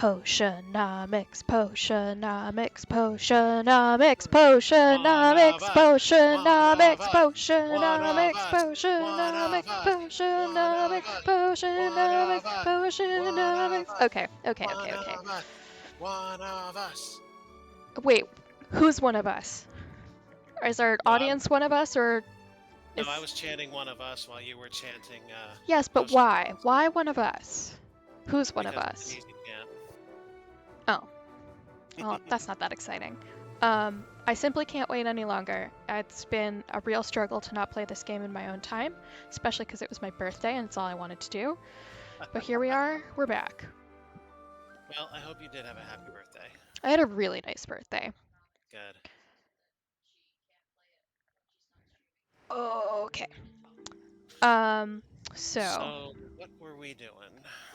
Potionomics, Potionomics, Potionomics, Potionomics, Potionomics, Potionomics, Potionomics, Potionomics, Potionomics, Potionomics. Okay. One of us. Wait, who's one of us? Is our No, I, audience one of us, or no, I is... was chanting one of us while you were chanting Yes, but potion why? names, Why one of us? Who's one of because it's an us? easy chant. Oh. Well, that's not that exciting. I simply can't wait any longer. It's been a real struggle to not play this game in my own time, especially because it was my birthday and it's all I wanted to do. But here we are, we're back. Well, I hope you did have a happy birthday. I had a really nice birthday. Good. Okay. So So, what were we doing?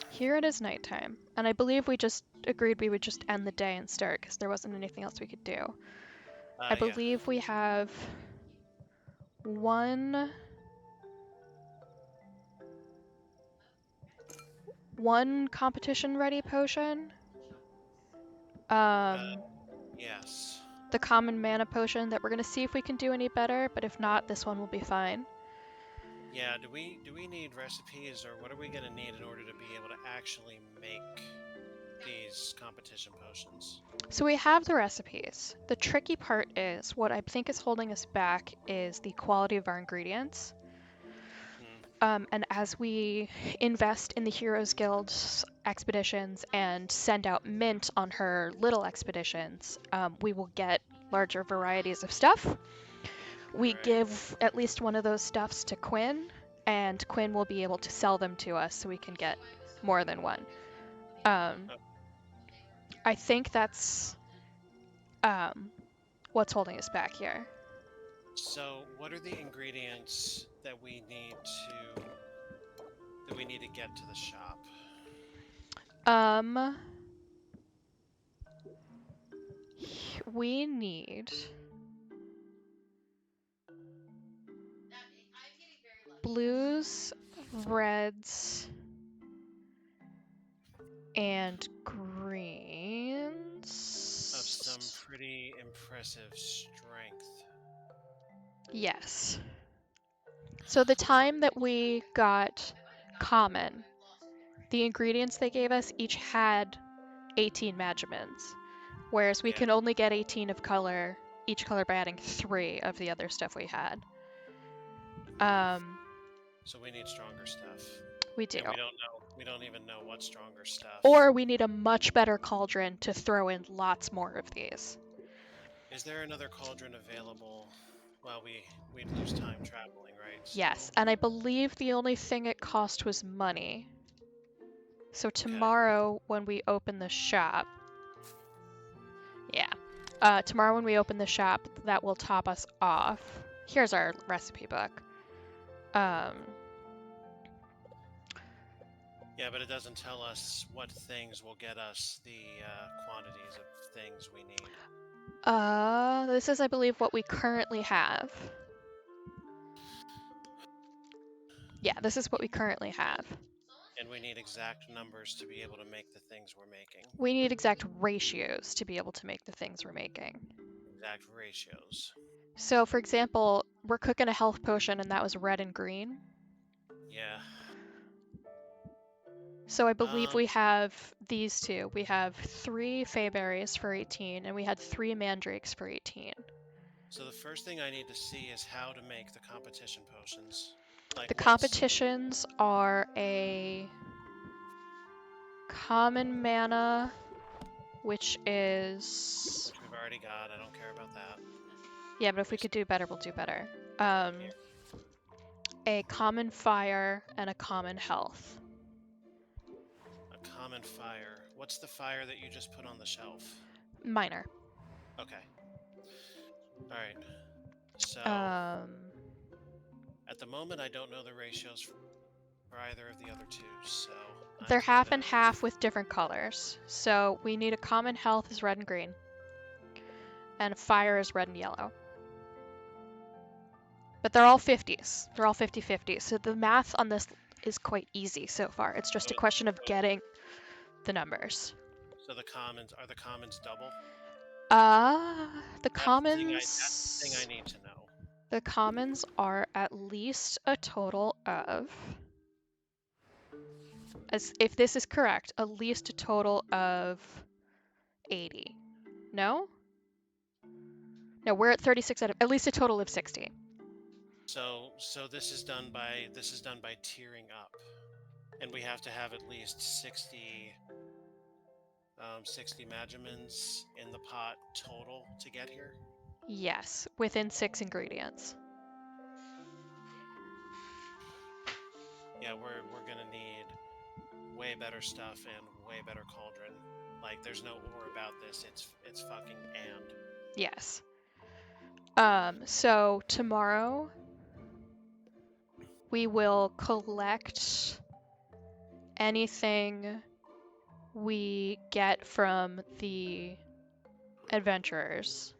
here it is nighttime, and I believe we just agreed we would just end the day and start because there wasn't anything else we could do. I Yeah. believe we have one competition ready potion. Yes. The common mana potion that we're gonna see if we can do any better, but if not, this one will be fine. Yeah. Do we need recipes, or what are we gonna need in order to be able to actually make these competition potions? So we have the recipes. The tricky part is, what I think is holding us back is the quality of our ingredients. And as we invest in the Heroes Guild's expeditions and send out Mint on her little expeditions, we will get larger varieties of stuff. We Right. give at least one of those stuffs to Quinn, and Quinn will be able to sell them to us so we can get more than one. I think that's what's holding us back here. So, what are the ingredients that we need to get to the shop? We need blues, reds, and greens. Of some pretty impressive strength. Yes. So the time that we got common, the ingredients they gave us each had 18 Magimins, whereas we can only get 18 of color, each color by adding 3 of the other stuff we had. So we need stronger stuff. We do. And we don't even know what stronger stuff. Or we need a much better cauldron to throw in lots more of these. Is there another cauldron available? Well, we'd lose time traveling, right? So... Yes, and I believe the only thing it cost was money. So tomorrow when we open the shop, tomorrow when we open the shop, that will top us off. Here's our recipe book. Yeah, but it doesn't tell us what things will get us the quantities of things we need. This is, I believe, what we currently have. Yeah, this is what we currently have. And we need exact numbers to be able to make the things we're making. We need exact ratios to be able to make the things we're making. Exact ratios. So, for example, we're cooking a health potion and that was red and green. Yeah. So I believe we have these two. We have 3 Feyberries for 18, and we had 3 Mandrakes for 18. So the first thing I need to see is how to make the competition potions. Like the competitions are a common mana, which is... Which we've already got, I don't care about that. Yeah, but if we could do better, we'll do better. A common fire and a common health. A common fire. What's the fire that you just put on the shelf? Minor. Okay. Alright. So... at the moment, I don't know the ratios for either of the other two, so... They're half and half with different colors. So we need a common health is red and green. And fire is red and yellow. But they're all 50s. They're all 50-50. So the math on this is quite easy so far. It's just a question of getting the numbers. So the commons double? The That's the thing I commons. need to know. The commons are at least a total of, as if this is correct, at least a total of 80. No? No, we're at 36 out of at least a total of 60. So this is done by tiering up, and we have to have at least 60 Magimins in the pot total to get here. Yes, within 6 ingredients. Yeah, we're gonna need way better stuff and way better cauldron. Like, there's no or about this. It's fucking and. Yes. So tomorrow we will collect anything we get from the adventurers,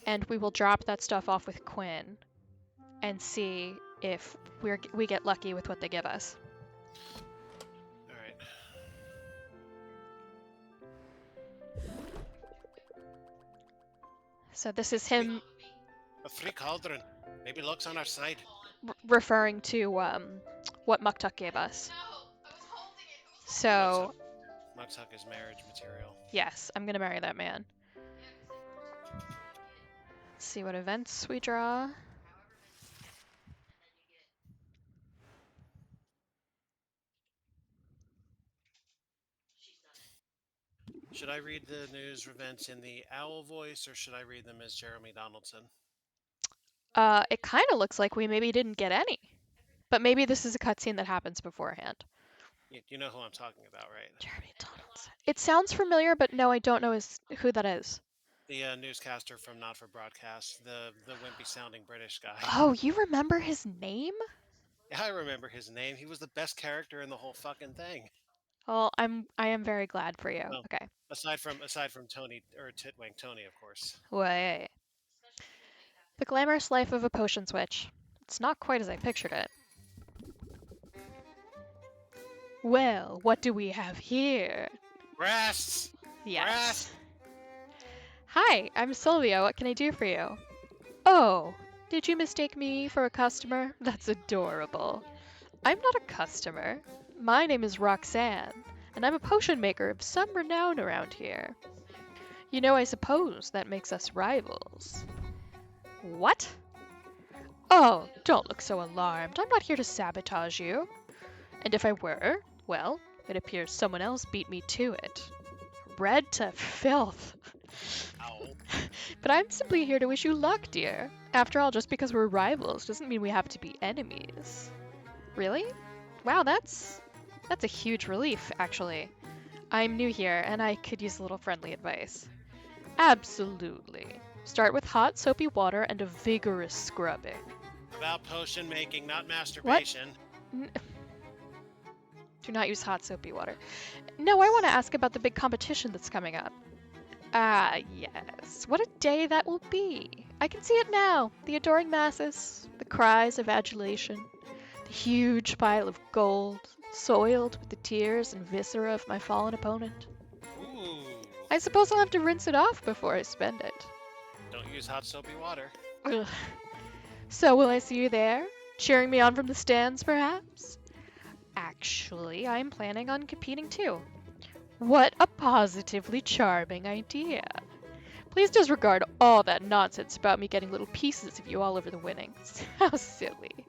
and we will drop that stuff off with Quinn and see if we get lucky with what they give us. All right. So this is him A free cauldron. Maybe luck's on our side. referring to what Muktuk gave us. So Mugtuck is marriage material. yes, I'm gonna marry that man. Let's see what events we draw. Should I read the news events in the owl voice, or should I read them as Jeremy Donaldson? It kind of looks like we maybe didn't get any, but maybe this is a cutscene that happens beforehand. You know who I'm talking about, right? Jeremy Donaldson. It sounds familiar, but no, I don't know who that is. The newscaster from Not for Broadcast, the wimpy sounding British guy. Oh, you remember his name? Yeah, I remember his name. He was the best character in the whole fucking thing. Well, I am very glad for you. Well, Okay. aside from Tony, or Titwang Tony, of course. Wait. The glamorous life of a potion switch. It's not quite as I pictured it. Well, what do we have here? Breasts! Yes. Breasts! Hi, I'm Sylvia. What can I do for you? Oh, did you mistake me for a customer? That's adorable. I'm not a customer. My name is Roxanne, and I'm a potion maker of some renown around here. You know, I suppose that makes us rivals. What? Oh, don't look so alarmed. I'm not here to sabotage you. And if I were, well, it appears someone else beat me to it. Bred to filth. Ow. But I'm simply here to wish you luck, dear. After all, just because we're rivals doesn't mean we have to be enemies. Really? Wow, that's a huge relief, actually. I'm new here, and I could use a little friendly advice. Absolutely. Start with hot, soapy water and a vigorous scrubbing. About potion making, not masturbation. Do not use hot, soapy water. No, I want to ask about the big competition that's coming up. Ah, yes. What a day that will be. I can see it now. The adoring masses, the cries of adulation, the huge pile of gold, soiled with the tears and viscera of my fallen opponent. Ooh. I suppose I'll have to rinse it off before I spend it. Don't use hot soapy water. Ugh. So will I see you there? Cheering me on from the stands, perhaps? Actually, I'm planning on competing too. What a positively charming idea. Please disregard all that nonsense about me getting little pieces of you all over the winnings. How silly.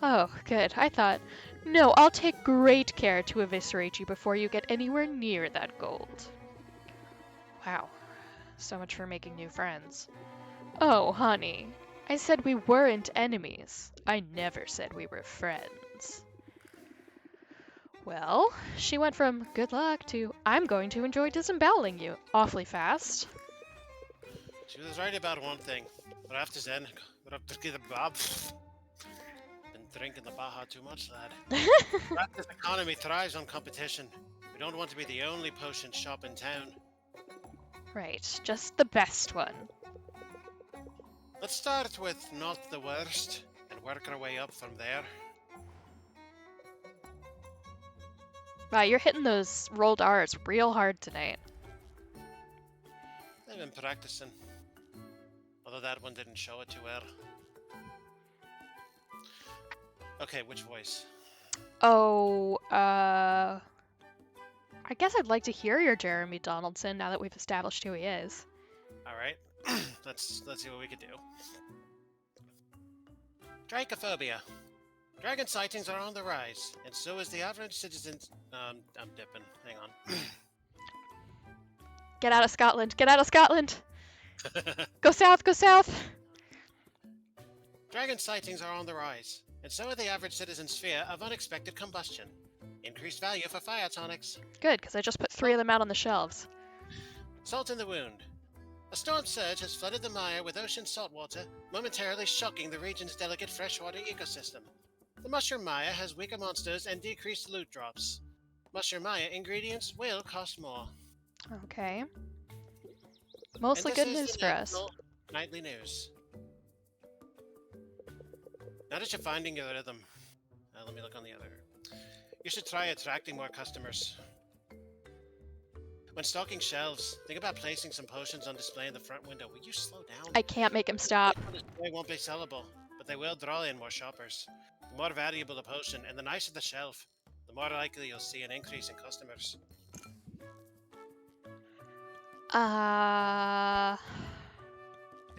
Oh, good. I thought, no, I'll take great care to eviscerate you before you get anywhere near that gold. Wow. So much for making new friends. Oh, honey. I said we weren't enemies. I never said we were friends. Well, she went from good luck to I'm going to enjoy disemboweling you awfully fast. She was right about one thing. But after then, Bob. Been drinking the Baja too much, lad. This economy thrives on competition. We don't want to be the only potion shop in town. Right, just the best one. Let's start with not the worst and work our way up from there. Wow, you're hitting those rolled R's real hard tonight. I've been practicing. Although that one didn't show it too well. Okay, which voice? Oh, I guess I'd like to hear your Jeremy Donaldson now that we've established who he is. All right, let's see what we could do. Dracophobia. Dragon sightings are on the rise, and so is the average citizen's. I'm dipping. Hang on. Get out of Scotland! Get out of Scotland! Go south! Go south! Dragon sightings are on the rise, and so are the average citizen's fear of unexpected combustion. Increased value for fire tonics. Good, because I just put 3 of them out on the shelves. Salt in the wound. A storm surge has flooded the mire with ocean saltwater, momentarily shocking the region's delicate freshwater ecosystem. The mushroom mire has weaker monsters and decreased loot drops. Mushroom mire ingredients will cost more. Okay. Mostly And this good is news the for us. National Nightly news. Now that you're finding your rhythm, let me look on the other. You should try attracting more customers. When stocking shelves, think about placing some potions on display in the front window. Will you slow down? I can't make him stop. They won't be sellable, but they will draw in more shoppers. The more valuable the potion and the nicer the shelf, the more likely you'll see an increase in customers. Hey,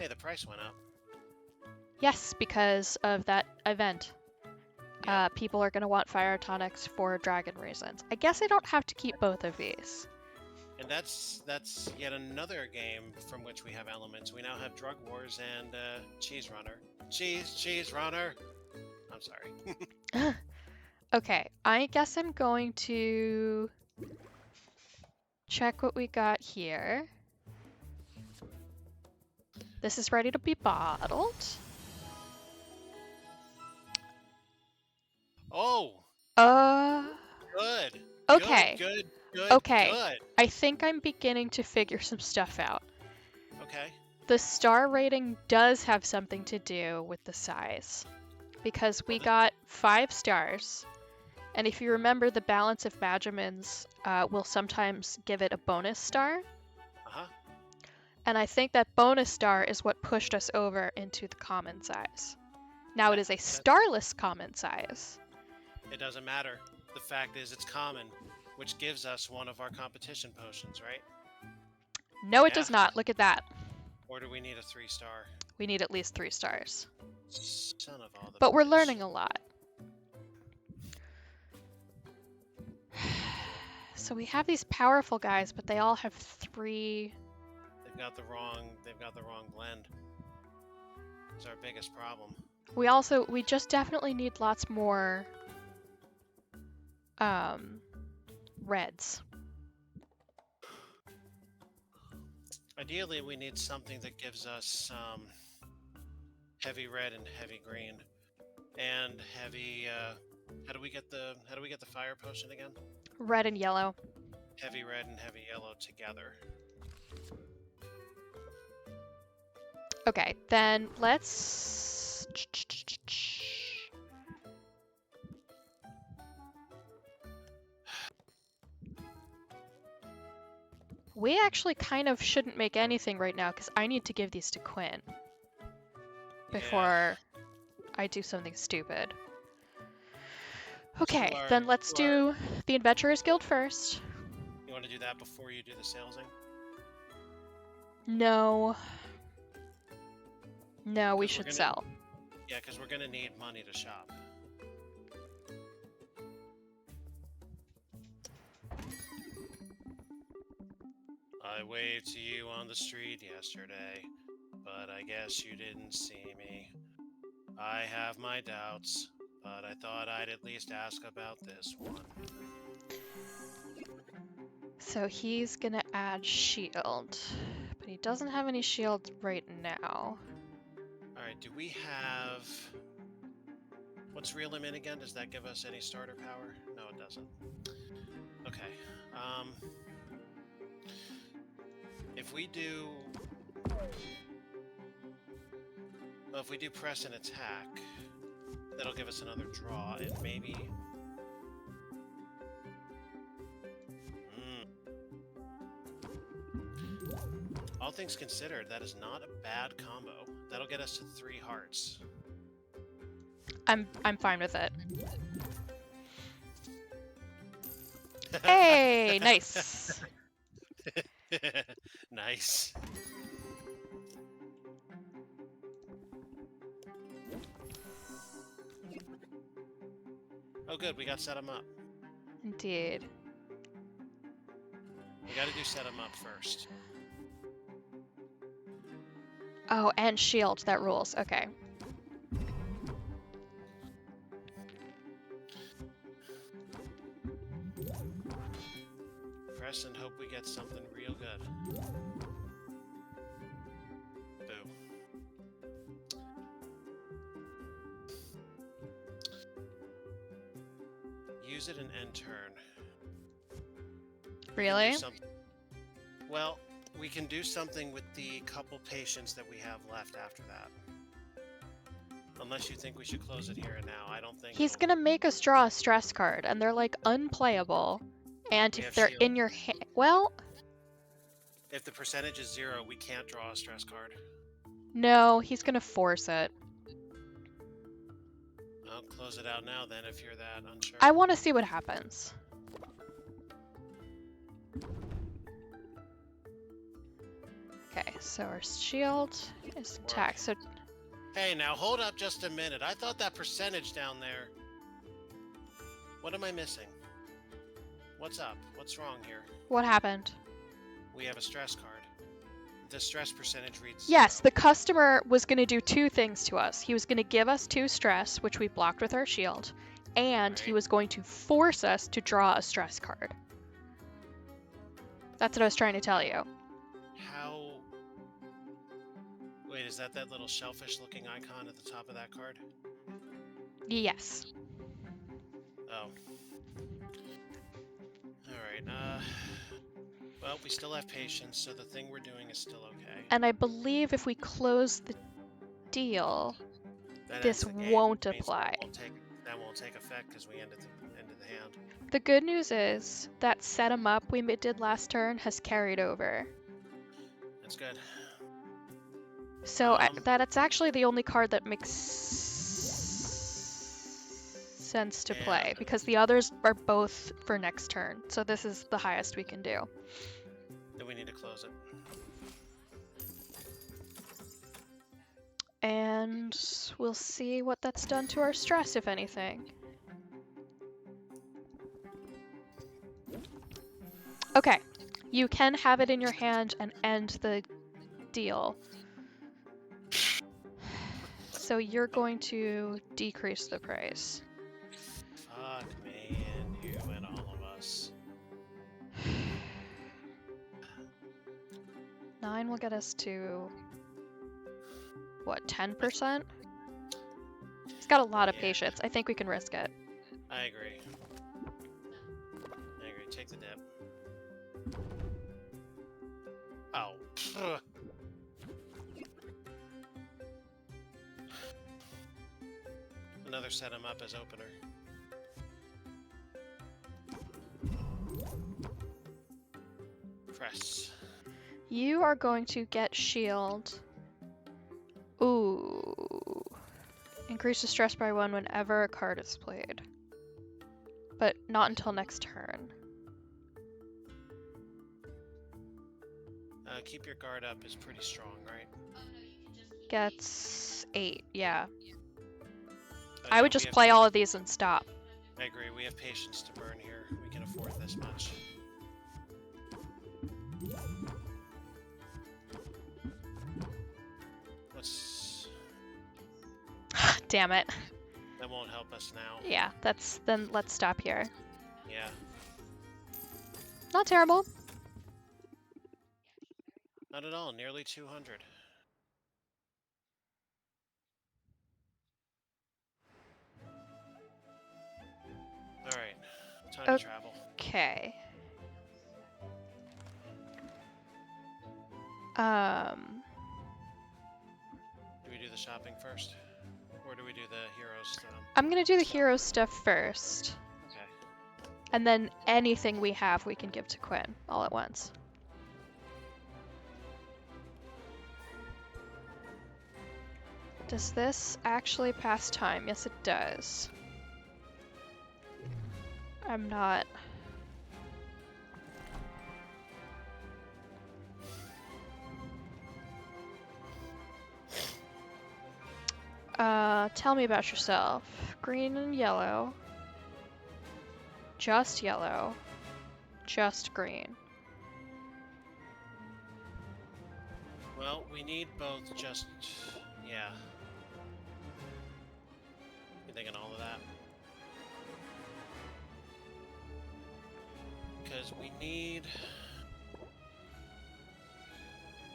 the price went up. Yes, because of that event. Yeah. People are going to want fire tonics for dragon reasons. I guess I don't have to keep both of these. And that's yet another game from which we have elements. We now have Drug Wars and Cheese Runner. Cheese Runner! I'm sorry. Okay, I guess I'm going to check what we got here. This is ready to be bottled. Oh! Good! Okay. Good. Okay. Good. I think I'm beginning to figure some stuff out. Okay. The star rating does have something to do with the size. Because we got 5 stars. And if you remember, the balance of Magimins will sometimes give it a bonus star. Uh-huh. And I think that bonus star is what pushed us over into the common size. Now it is a starless common size. It doesn't matter. The fact is it's common, which gives us one of our competition potions, right? No, it does not. Look at that. Or do we need a 3-star? We need at least 3 stars. Son of all the But we're bitch. learning a lot. So we have these powerful guys, but they all have 3. They've got the wrong blend. It's our biggest problem. We just definitely need lots more reds. Ideally, we need something that gives us heavy red and heavy green, and heavy. How do we get the fire potion again? Red and yellow. Heavy red and heavy yellow together. Okay, then let's. We actually kind of shouldn't make anything right now because I need to give these to Quinn before I do something stupid. Okay, then let's do the Adventurers Guild first. You want to do that before you do the salesing? No. No, we should sell. Yeah, because we're gonna need money to shop. I waved to you on the street yesterday, but I guess you didn't see me. I have my doubts, but I thought I'd at least ask about this one. So he's gonna add shield, but he doesn't have any shield right now. Alright, do we have... What's reel him in again? Does that give us any starter power? No, it doesn't. Okay, if we do... Well, if we do press and attack, that'll give us another draw, and maybe... All things considered, that is not a bad combo. That'll get us to 3 hearts. I'm fine with it. Hey, nice. Nice. Oh, good. We got set him up. Indeed. We got to do set him up first. Oh, and shield. That rules. Okay. Press and hope we get something real good. Boo. Use it and end turn. Really? Well, we can do something with the couple patients that we have left after that. Unless you think we should close it here and now. I don't think He's gonna make us draw a stress card, and they're like unplayable. And We if have they're shield. in your hand, well, If the percentage is 0, we can't draw a stress card. no, he's gonna force it. I'll close it out now then if you're that unsure. I want to see what happens. Okay, so our shield is attack. So Hey, now hold up just a minute. I thought that percentage down there... What am I missing? What's up? What's wrong here? what happened? We have a stress card. The stress percentage reads 0. Yes, the customer was going to do 2 things to us. He was going to give us 2 stress, which we blocked with our shield, and he Right. was going to force us to draw a stress card. That's what I was trying to tell you. How... Wait, is that little shellfish-looking icon at the top of that card? Yes. Oh. Alright, well, we still have patience, so the thing we're doing is still okay. And I believe if we close the deal, That this ends the game. won't That means apply. That won't take effect because we ended the hand. The good news is that set him up we did last turn has carried over. That's good. So that's actually the only card that makes sense to play, And- because the others are both for next turn. So this is the highest we can do. Then we need to close it. And we'll see what that's done to our stress, if anything. Okay, you can have it in your hand and end the deal. So you're going to decrease the price. Fuck me and you and all of us. 9 will get us to, what, 10%? He's got a lot of Yeah. patience. I think we can risk it. I agree. Take the dip. Oh. Ugh. Another set him up as opener. Press. You are going to get shield. Ooh. Increase the stress by 1 whenever a card is played. But not until next turn. Keep your guard up is pretty strong, right? Gets 8, yeah. Oh, I yeah, would we just have play all patience. of these and stop. I agree. We have patience to burn here. We can afford this much. What's... Damn it. That won't help us now. Yeah, then let's stop here. Yeah. Not terrible. Not at all. Nearly 200. Alright. Time to travel. Okay. Do we do the shopping first? Or do we do the heroes? I'm gonna do the hero stuff first. Okay. And then anything we have we can give to Quinn all at once. Does this actually pass time? Yes, it does. I'm not... Tell me about yourself. Green and yellow. Just yellow. Just green. Well, we need both just... yeah. You thinking all of that? Because we need...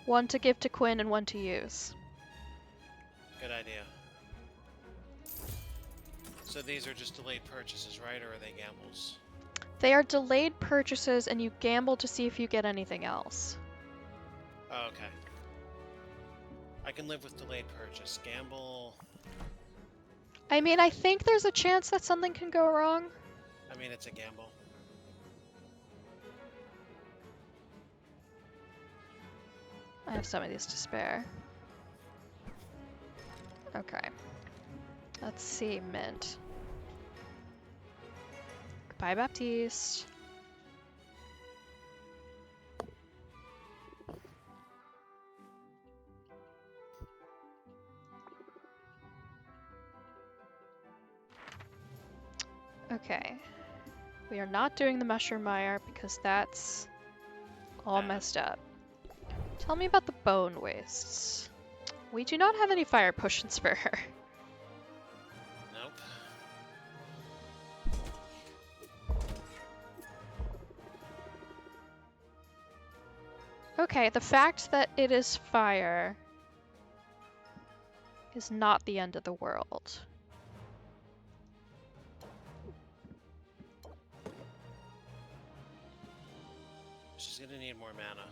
One to give to Quinn and one to use. Good idea. So these are just delayed purchases, right? Or are they gambles? They are delayed purchases and you gamble to see if you get anything else. Oh, okay. I can live with delayed purchase. Gamble... I mean, I think there's a chance that something can go wrong. I mean, it's a gamble. I have some of these to spare. Okay. Let's see, mint. Goodbye, Baptiste. Okay. We are not doing the mushroom mire because that's all messed up. Tell me about the bone wastes. We do not have any fire potions for her. Nope. Okay, the fact that it is fire is not the end of the world. She's gonna need more mana.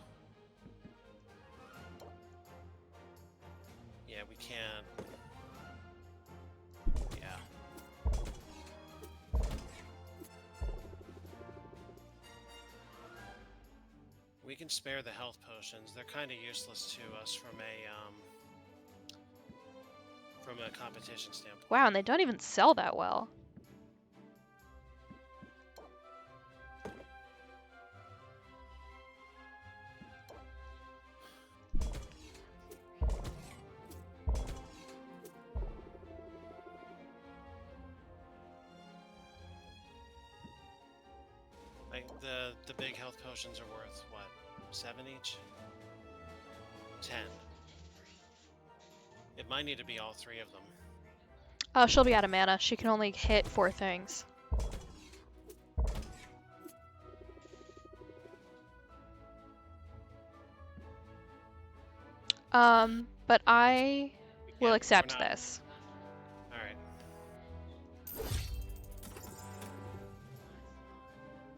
Yeah, we can't... yeah. We can spare the health potions. They're kind of useless to us from a competition standpoint. Wow, and they don't even sell that well. Like the big health potions are worth what? 7 each? 10. It might need to be all 3 of them. Oh, she'll be out of mana. She can only hit 4 things. But I will accept this. Alright.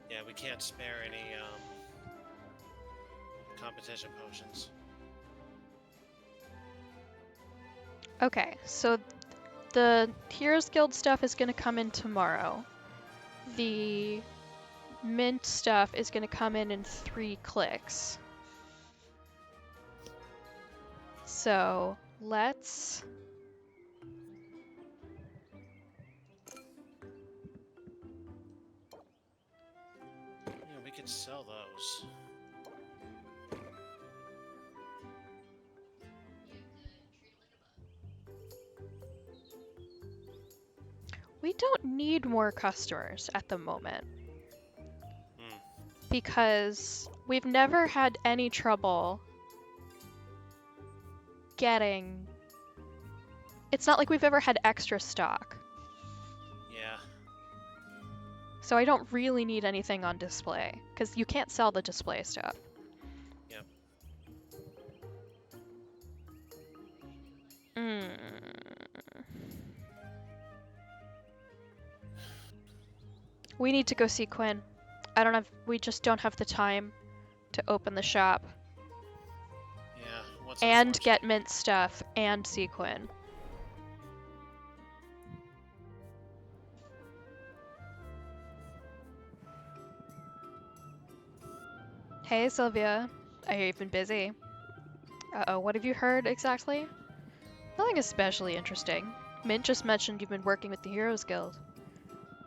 Yeah, we can't spare any competition potions. Okay, so the Heroes Guild stuff is going to come in tomorrow. The mint stuff is going to come in 3 clicks. So let's... Yeah, we could sell those. We don't need more customers at the moment. Hmm. Because we've never had any trouble getting... It's not like we've ever had extra stock. Yeah. So I don't really need anything on display, because you can't sell the display stuff. Yep. We need to go see Quinn. We just don't have the time to open the shop. Yeah. And get mint stuff and see Quinn. Hey, Sylvia. I hear you've been busy. Uh-oh, what have you heard exactly? Nothing especially interesting. Mint just mentioned you've been working with the Heroes Guild.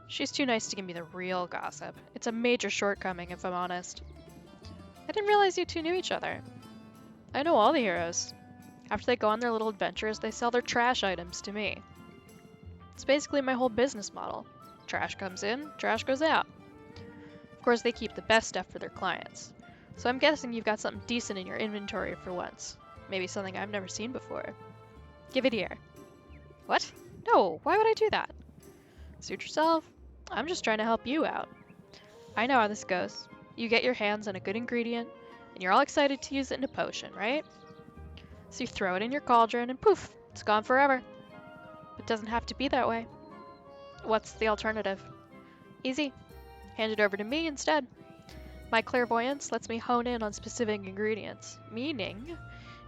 She's too nice to give me the real gossip. It's a major shortcoming, if I'm honest. I didn't realize you two knew each other. I know all the heroes. After they go on their little adventures, they sell their trash items to me. It's basically my whole business model. Trash comes in, trash goes out. Of course, they keep the best stuff for their clients. So I'm guessing you've got something decent in your inventory for once. Maybe something I've never seen before. Give it here. What? No, why would I do that? Suit yourself. I'm just trying to help you out. I know how this goes. You get your hands on a good ingredient, and you're all excited to use it in a potion, right? So you throw it in your cauldron, and poof, it's gone forever. It doesn't have to be that way. What's the alternative? Easy. Hand it over to me instead. My clairvoyance lets me hone in on specific ingredients, meaning,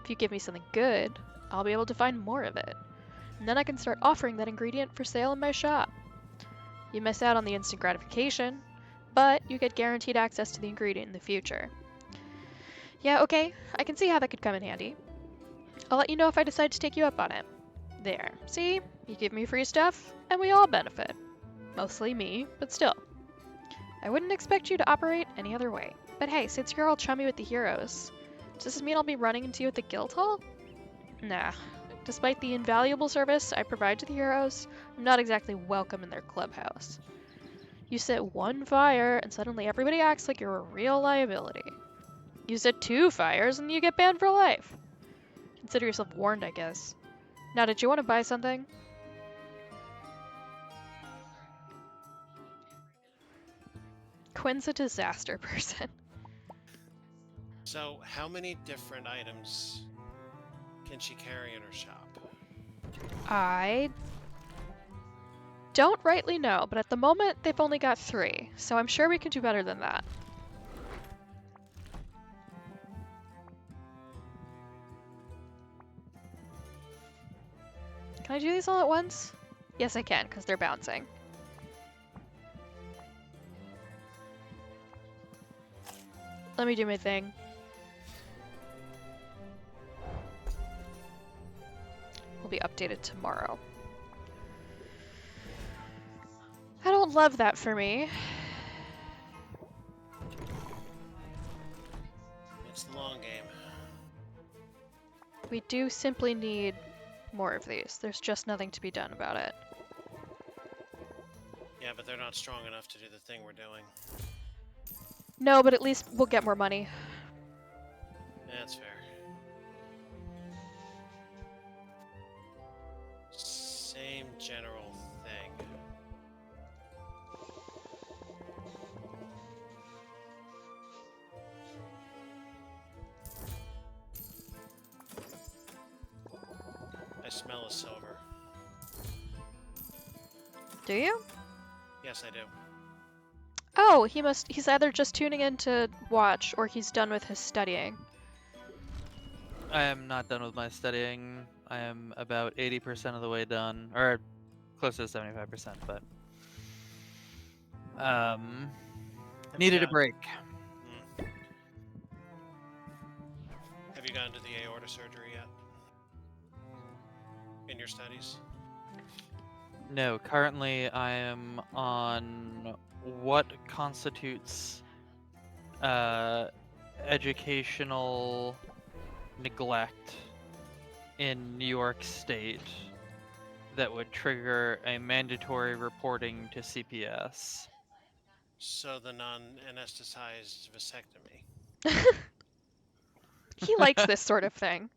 if you give me something good, I'll be able to find more of it. And then I can start offering that ingredient for sale in my shop. You miss out on the instant gratification, but you get guaranteed access to the ingredient in the future. Yeah, okay, I can see how that could come in handy. I'll let you know if I decide to take you up on it. There, see? You give me free stuff, and we all benefit. Mostly me, but still. I wouldn't expect you to operate any other way. But hey, since you're all chummy with the heroes, does this mean I'll be running into you at the guild hall? Nah. Despite the invaluable service I provide to the heroes, I'm not exactly welcome in their clubhouse. You set one fire, and suddenly everybody acts like you're a real liability. You set 2 fires, and you get banned for life. Consider yourself warned, I guess. Now, did you want to buy something? Quinn's a disaster person. So, how many different items can she carry in her shop? I don't rightly know, but at the moment they've only got 3, so I'm sure we can do better than that. Can I do these all at once? Yes, I can, because they're bouncing. Let me do my thing. Will be updated tomorrow. I don't love that for me. It's the long game. We do simply need more of these. There's just nothing to be done about it. Yeah, but they're not strong enough to do the thing we're doing. No, but at least we'll get more money. That's fair. Same general thing. I smell a silver. Do you? Yes, I do. Oh, he's either just tuning in to watch or he's done with his studying. I am not done with my studying. I am about 80% of the way done, or close to 75%, but needed a break. Have you gotten to the aorta surgery yet? In your studies? No, currently I am on what constitutes educational neglect in New York State that would trigger a mandatory reporting to CPS. So the non-anesthetized vasectomy. He likes this sort of thing.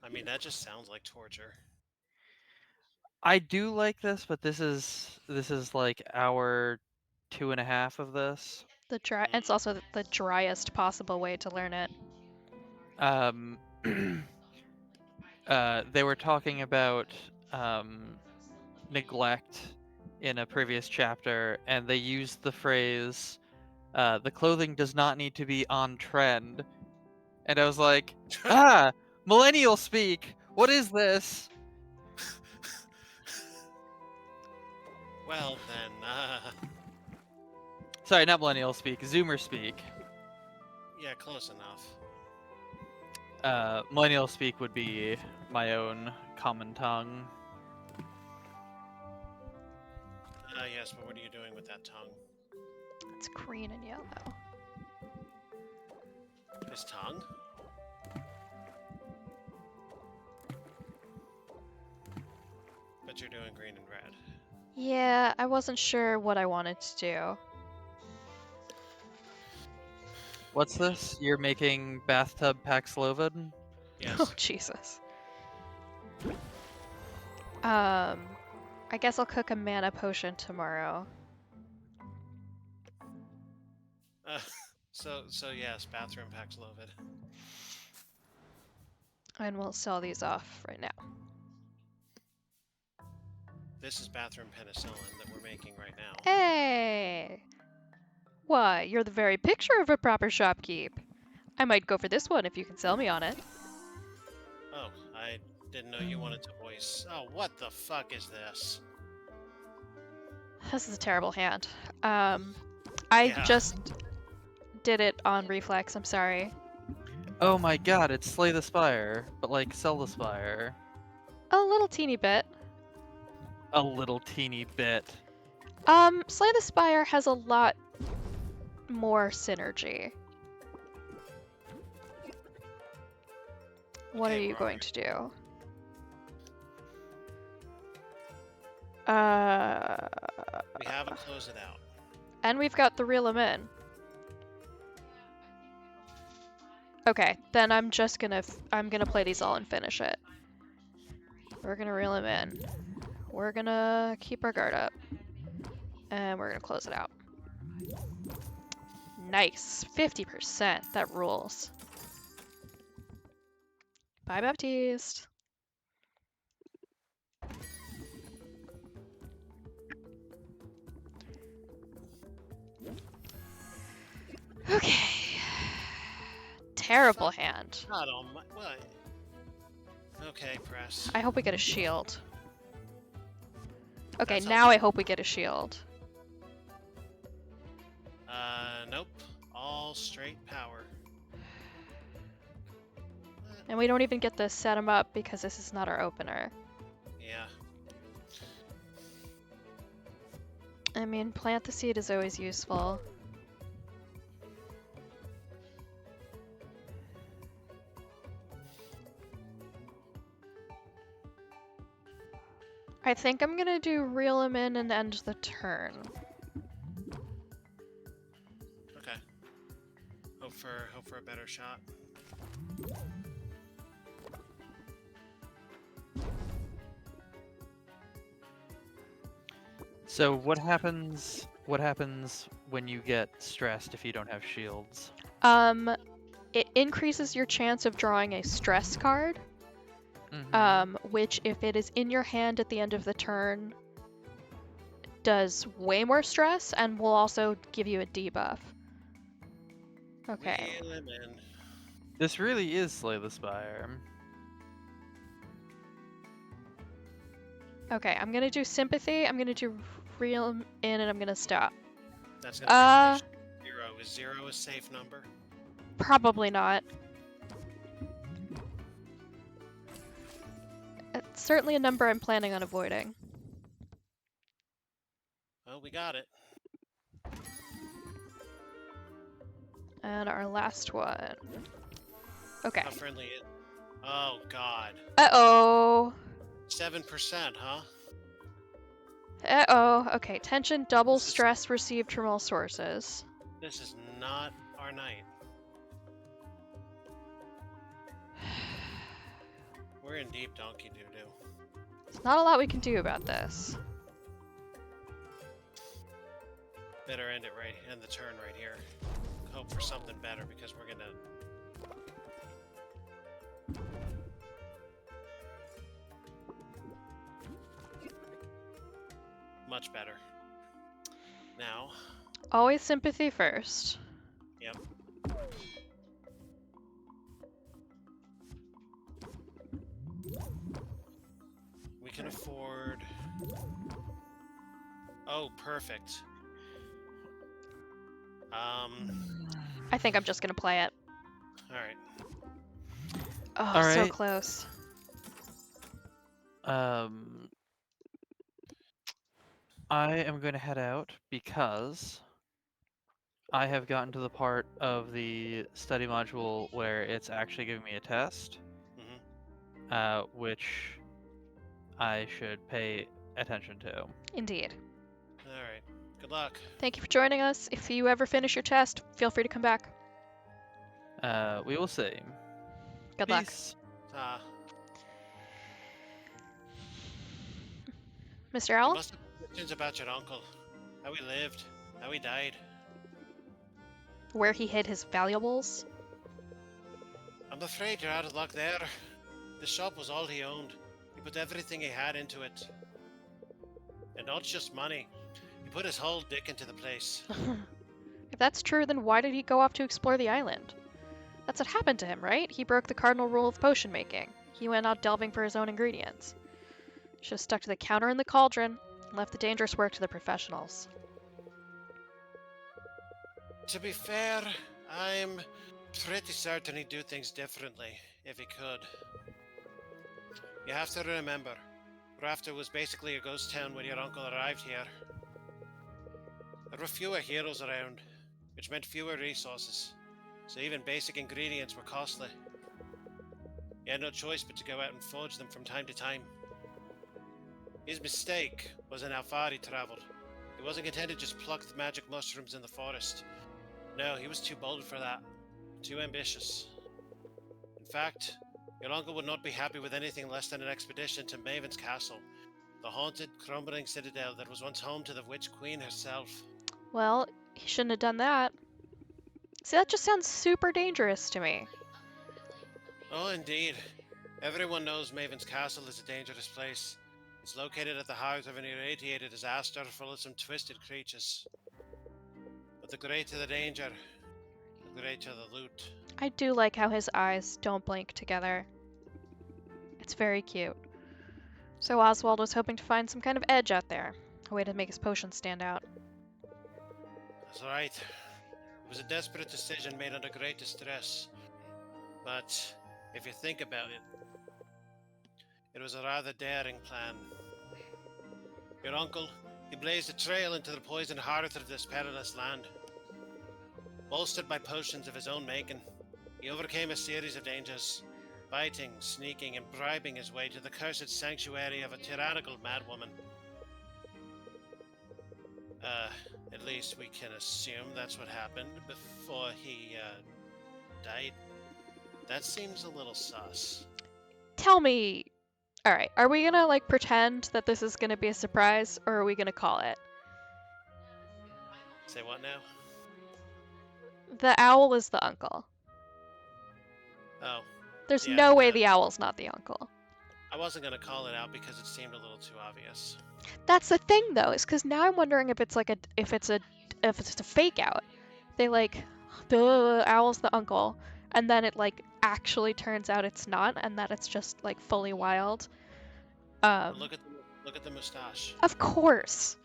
I mean, that just sounds like torture. I do like this, but this is like hour 2.5 of this. It's also the driest possible way to learn it. They were talking about neglect in a previous chapter, and they used the phrase, the clothing does not need to be on trend. And I was like, millennial speak! What is this? Well then, Sorry, not millennial speak, Zoomer speak. yeah, close enough. Millennial speak would be my own common tongue. Yes, but what are you doing with that tongue? It's green and yellow. His tongue? But you're doing green and red. Yeah, I wasn't sure what I wanted to do. What's this? You're making bathtub Paxlovid? Oh, Yes. Jesus. I guess I'll cook a mana potion tomorrow. So yes, bathroom Paxlovid. And we'll sell these off right now. This is bathroom penicillin that we're making right now. Hey! Why, you're the very picture of a proper shopkeep. I might go for this one if you can sell me on it. Oh, I didn't know you wanted to voice. Oh, what the fuck is this? This is a terrible hand. I Yeah. just did it on reflex, I'm sorry. Oh my god, it's Slay the Spire, but like Sell the Spire. A little teeny bit. A little teeny bit. Slay the Spire has a lot more synergy. What Okay, are you where going we? to do? We haven't closed it out. And we've got the reel 'em in. Okay, then I'm just gonna I'm gonna play these all and finish it. We're gonna reel 'em in. We're gonna keep our guard up. And we're gonna close it out. Nice. 50%. That rules. Bye, Baptiste. Okay. Terrible hand. God almighty. What? Okay, press. I hope we get a shield. Okay, That now I sounds- hope we get a shield. Nope. All straight power. And we don't even get to set him up because this is not our opener. Yeah. I mean, plant the seed is always useful. I think I'm gonna do reel him in and end the turn. Okay. Hope for a better shot. So what happens when you get stressed if you don't have shields? It increases your chance of drawing a stress card. Mhm. Which, if it is in your hand at the end of the turn, does way more stress and will also give you a debuff. Okay. Wheel him in. This really is Slay the Spire. Okay, I'm gonna do sympathy, I'm gonna do reel in, and I'm gonna stop. That's gonna bring me 0. Is 0 a safe number? Probably not. It's certainly a number I'm planning on avoiding. Well, we got it. And our last one. Okay. How friendly it? Oh God. Uh-oh. 7%, huh? Uh-oh. Okay, tension doubles This is- stress received from all sources. This is not our night. We're in deep donkey doo-doo. There's not a lot we can do about this. Better end the turn right here. Hope for something better because we're gonna. Much better. Now. Always sympathy first. Yep. We can afford. Oh, perfect. I think I'm just gonna play it. All right. Oh, All so right. close. I am going to head out because I have gotten to the part of the study module where it's actually giving me a test, which I should pay attention to. Indeed. All right. Good luck. Thank you for joining us. If you ever finish your test, feel free to come back. We will see. Good luck. Peace. Ah, Mr. you Owl? must have questions about your uncle. How he lived. How he died. Where he hid his valuables? I'm afraid you're out of luck there. The shop was all he owned. He put everything he had into it. And not just money. He put his whole dick into the place. If that's true, then why did he go off to explore the island? That's what happened to him, right? He broke the cardinal rule of potion making. He went out delving for his own ingredients. Should have stuck to the counter in the cauldron and left the dangerous work to the professionals. To be fair, I'm pretty certain he'd do things differently if he could. You have to remember, Rafter was basically a ghost town when your uncle arrived here. There were fewer heroes around, which meant fewer resources, so even basic ingredients were costly. He had no choice but to go out and forge them from time to time. His mistake was in how far he travelled. He wasn't content to just pluck the magic mushrooms in the forest. No, he was too bold for that. Too ambitious. In fact, your uncle would not be happy with anything less than an expedition to Maven's castle, the haunted, crumbling citadel that was once home to the Witch Queen herself. Well, he shouldn't have done that. See, that just sounds super dangerous to me. Oh, indeed. Everyone knows Maven's castle is a dangerous place. It's located at the heart of an irradiated disaster full of some twisted creatures. But the greater the danger, the greater the loot. I do like how his eyes don't blink together. It's very cute. So Oswald was hoping to find some kind of edge out there, a way to make his potion stand out. That's right. It was a desperate decision made under great distress. But if you think about it, it was a rather daring plan. Your uncle, he blazed a trail into the poisoned heart of this perilous land. Bolstered by potions of his own making, he overcame a series of dangers, fighting, sneaking, and bribing his way to the cursed sanctuary of a tyrannical madwoman. At least we can assume that's what happened before he, died. That seems a little sus. Tell me... Alright, are we gonna, like, pretend that this is gonna be a surprise, or are we gonna call it? Say what now? The owl is the uncle. Oh, There's yeah, no way the owl's not the uncle. I wasn't gonna call it out because it seemed a little too obvious. That's the thing, though, is because now I'm wondering if it's just a fake out. They like the owl's the uncle, and then it like actually turns out it's not, and that it's just like fully wild. But look at the mustache. Of course,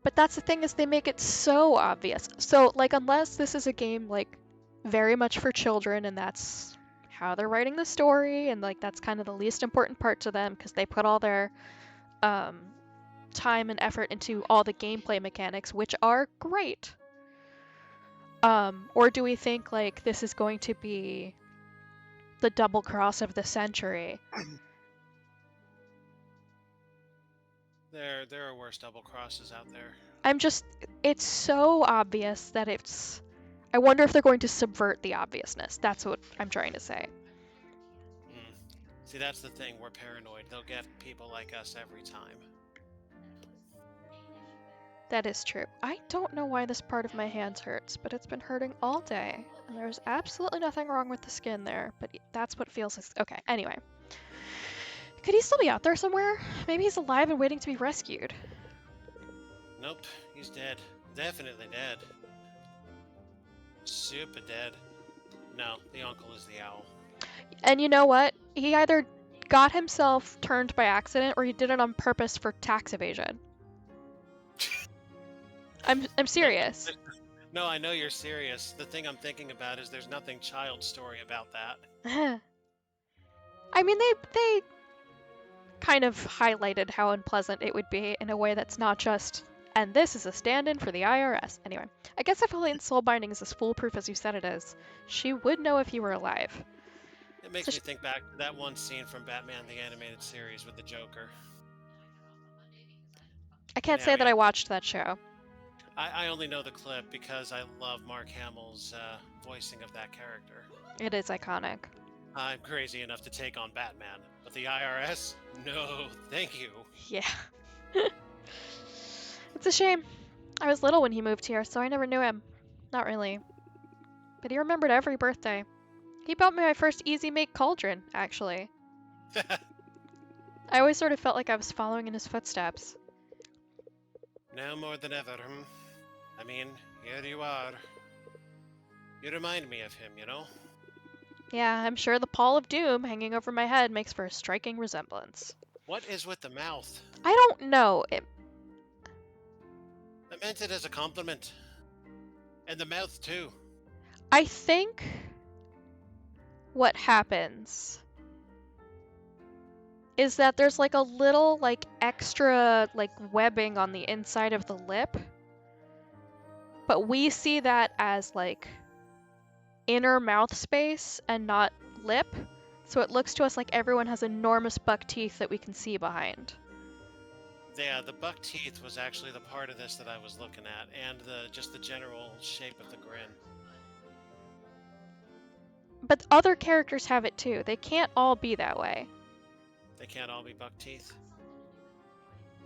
but that's the thing is they make it so obvious. So like unless this is a game like very much for children, and that's how they're writing the story, and like that's kind of the least important part to them because they put all their time and effort into all the gameplay mechanics, which are great. Or do we think like this is going to be the double cross of the century? There are worse double crosses out there. It's so obvious that I wonder if they're going to subvert the obviousness. That's what I'm trying to say. See, that's the thing, we're paranoid. They'll get people like us every time. That is true. I don't know why this part of my hands hurts, but it's been hurting all day. And there's absolutely nothing wrong with the skin there, but that's what feels like. Okay, anyway. Could he still be out there somewhere? Maybe he's alive and waiting to be rescued. Nope, he's dead. Definitely dead. Super dead. No, the uncle is the owl. And you know what? He either got himself turned by accident or he did it on purpose for tax evasion. I'm serious. No, I know you're serious. The thing I'm thinking about is there's nothing child story about that. I mean, they kind of highlighted how unpleasant it would be in a way that's not just, and this is a stand-in for the IRS. Anyway, I guess if Elaine's soul binding is as foolproof as you said it is, she would know if you were alive. It makes me think back to that one scene from Batman the Animated Series with the Joker. I can't say that I watched that show. I only know the clip because I love Mark Hamill's voicing of that character. It is iconic. I'm crazy enough to take on Batman, but the IRS? No, thank you. Yeah. It's a shame. I was little when he moved here, so I never knew him. Not really. But he remembered every birthday. He bought me my first Easy Make cauldron, actually. I always sort of felt like I was following in his footsteps. Now more than ever, I mean, here you are. You remind me of him, you know? Yeah, I'm sure the pall of doom hanging over my head makes for a striking resemblance. What is with the mouth? I don't know. I meant it as a compliment. And the mouth, too. I think what happens is that there's like a little like extra like webbing on the inside of the lip. But we see that as like inner mouth space and not lip. So it looks to us like everyone has enormous buck teeth that we can see behind. Yeah, the buck teeth was actually the part of this that I was looking at, and just the general shape of the grin. But other characters have it too. They can't all be that way. They can't all be buck teeth?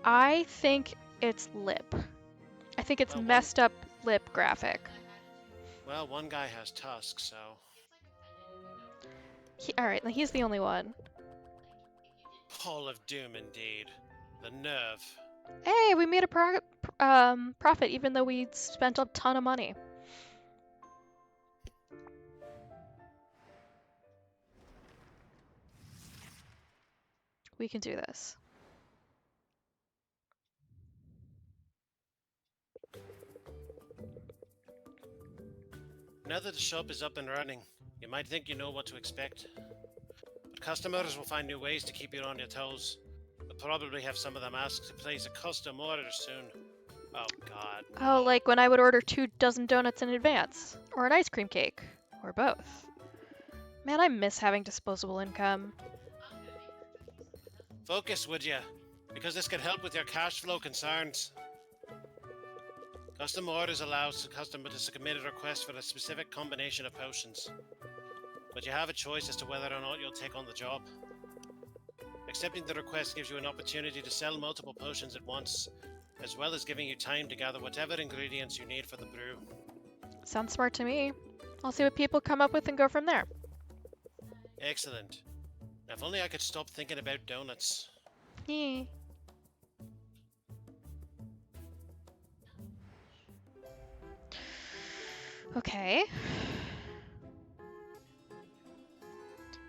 I think it's lip. I think it's messed up lip graphic. Well, one guy has tusks, so... Alright, he's the only one. Hall of Doom, indeed. The nerve. Hey, we made a profit even though we spent a ton of money. We can do this. Now that the shop is up and running, you might think you know what to expect. But customers will find new ways to keep you on your toes. You'll probably have some of them ask to place a custom order soon. Oh god. Oh, like when I would order 2 dozen donuts in advance. Or an ice cream cake. Or both. Man, I miss having disposable income. Focus, would ya? Because this can help with your cash flow concerns. Custom orders allows the customer to submit a request for a specific combination of potions. But you have a choice as to whether or not you'll take on the job. Accepting the request gives you an opportunity to sell multiple potions at once, as well as giving you time to gather whatever ingredients you need for the brew. Sounds smart to me. I'll see what people come up with and go from there. Excellent. Now, if only I could stop thinking about donuts. Yeah. Okay.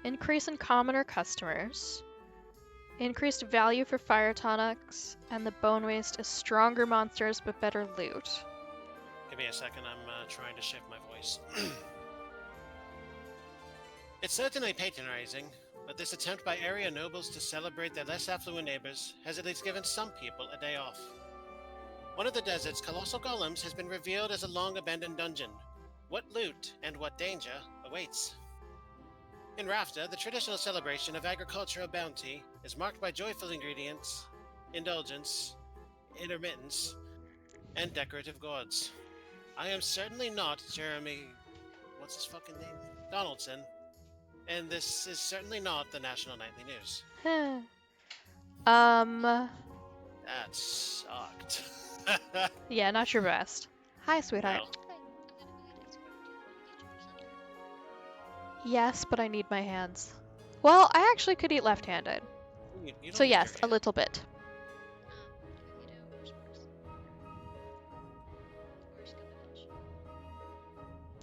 Increase in commoner customers. Increased value for fire tonics, and the bone waste is stronger monsters but better loot. Give me a second, I'm trying to shift my voice. It's certainly patronizing, but this attempt by area nobles to celebrate their less affluent neighbors has at least given some people a day off. One of the desert's colossal golems has been revealed as a long-abandoned dungeon. What loot and what danger awaits? In Rafta, the traditional celebration of agricultural bounty is marked by joyful ingredients, indulgence, intermittence, and decorative gods. I am certainly not Jeremy... what's his fucking name? Donaldson. And this is certainly not the National Nightly News. That sucked. Yeah, not your best. Hi, sweetheart. Well, Yes, but I need my hands. Well, I actually could eat left-handed. you don't So need your yes, a hand. little bit.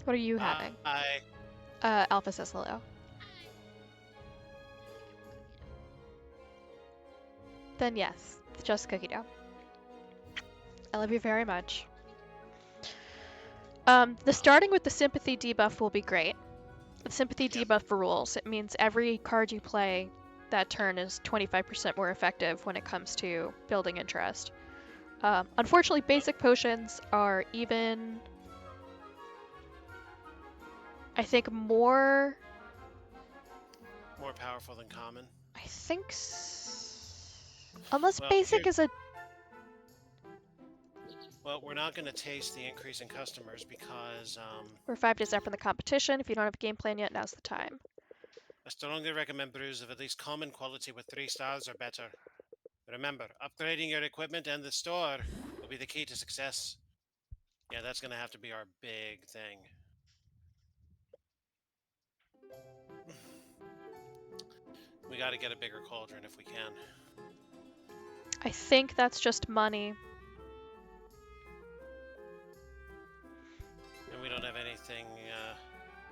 What are you having? Alpha says hello. Then yes, it's just cookie dough. I love you very much. The starting with the sympathy debuff will be great. Sympathy Yep. debuff rules. It means every card you play that turn is 25% more effective when it comes to building interest. Unfortunately, basic potions are even, I think, more. More powerful than common. I think, unless Well, basic here. is a. Well, we're not going to taste the increase in customers because We're 5 days up in the competition. If you don't have a game plan yet, now's the time. I strongly recommend brews of at least common quality with 3 stars or better. Remember, upgrading your equipment and the store will be the key to success. Yeah, that's going to have to be our big thing. We got to get a bigger cauldron if we can. I think that's just money. And we don't have anything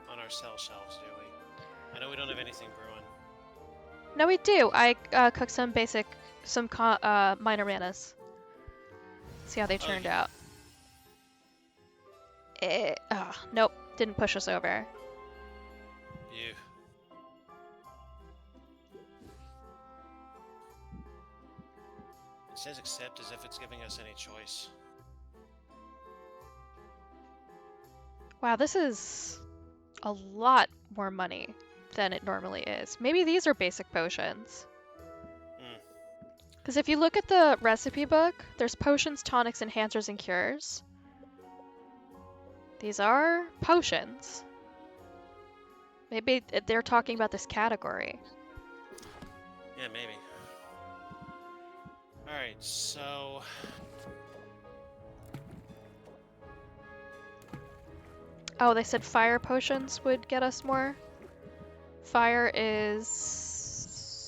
on our sell shelves, do we? I know we don't have anything brewing. No, we do. I cooked some minor manas. See how they turned out. Nope, didn't push us over. You. It says accept as if it's giving us any choice. Wow, this is a lot more money than it normally is. Maybe these are basic potions. Because if you look at the recipe book, there's potions, tonics, enhancers, and cures. These are potions. Maybe they're talking about this category. Yeah, maybe. Alright, so... Oh, they said fire potions would get us more. Fire is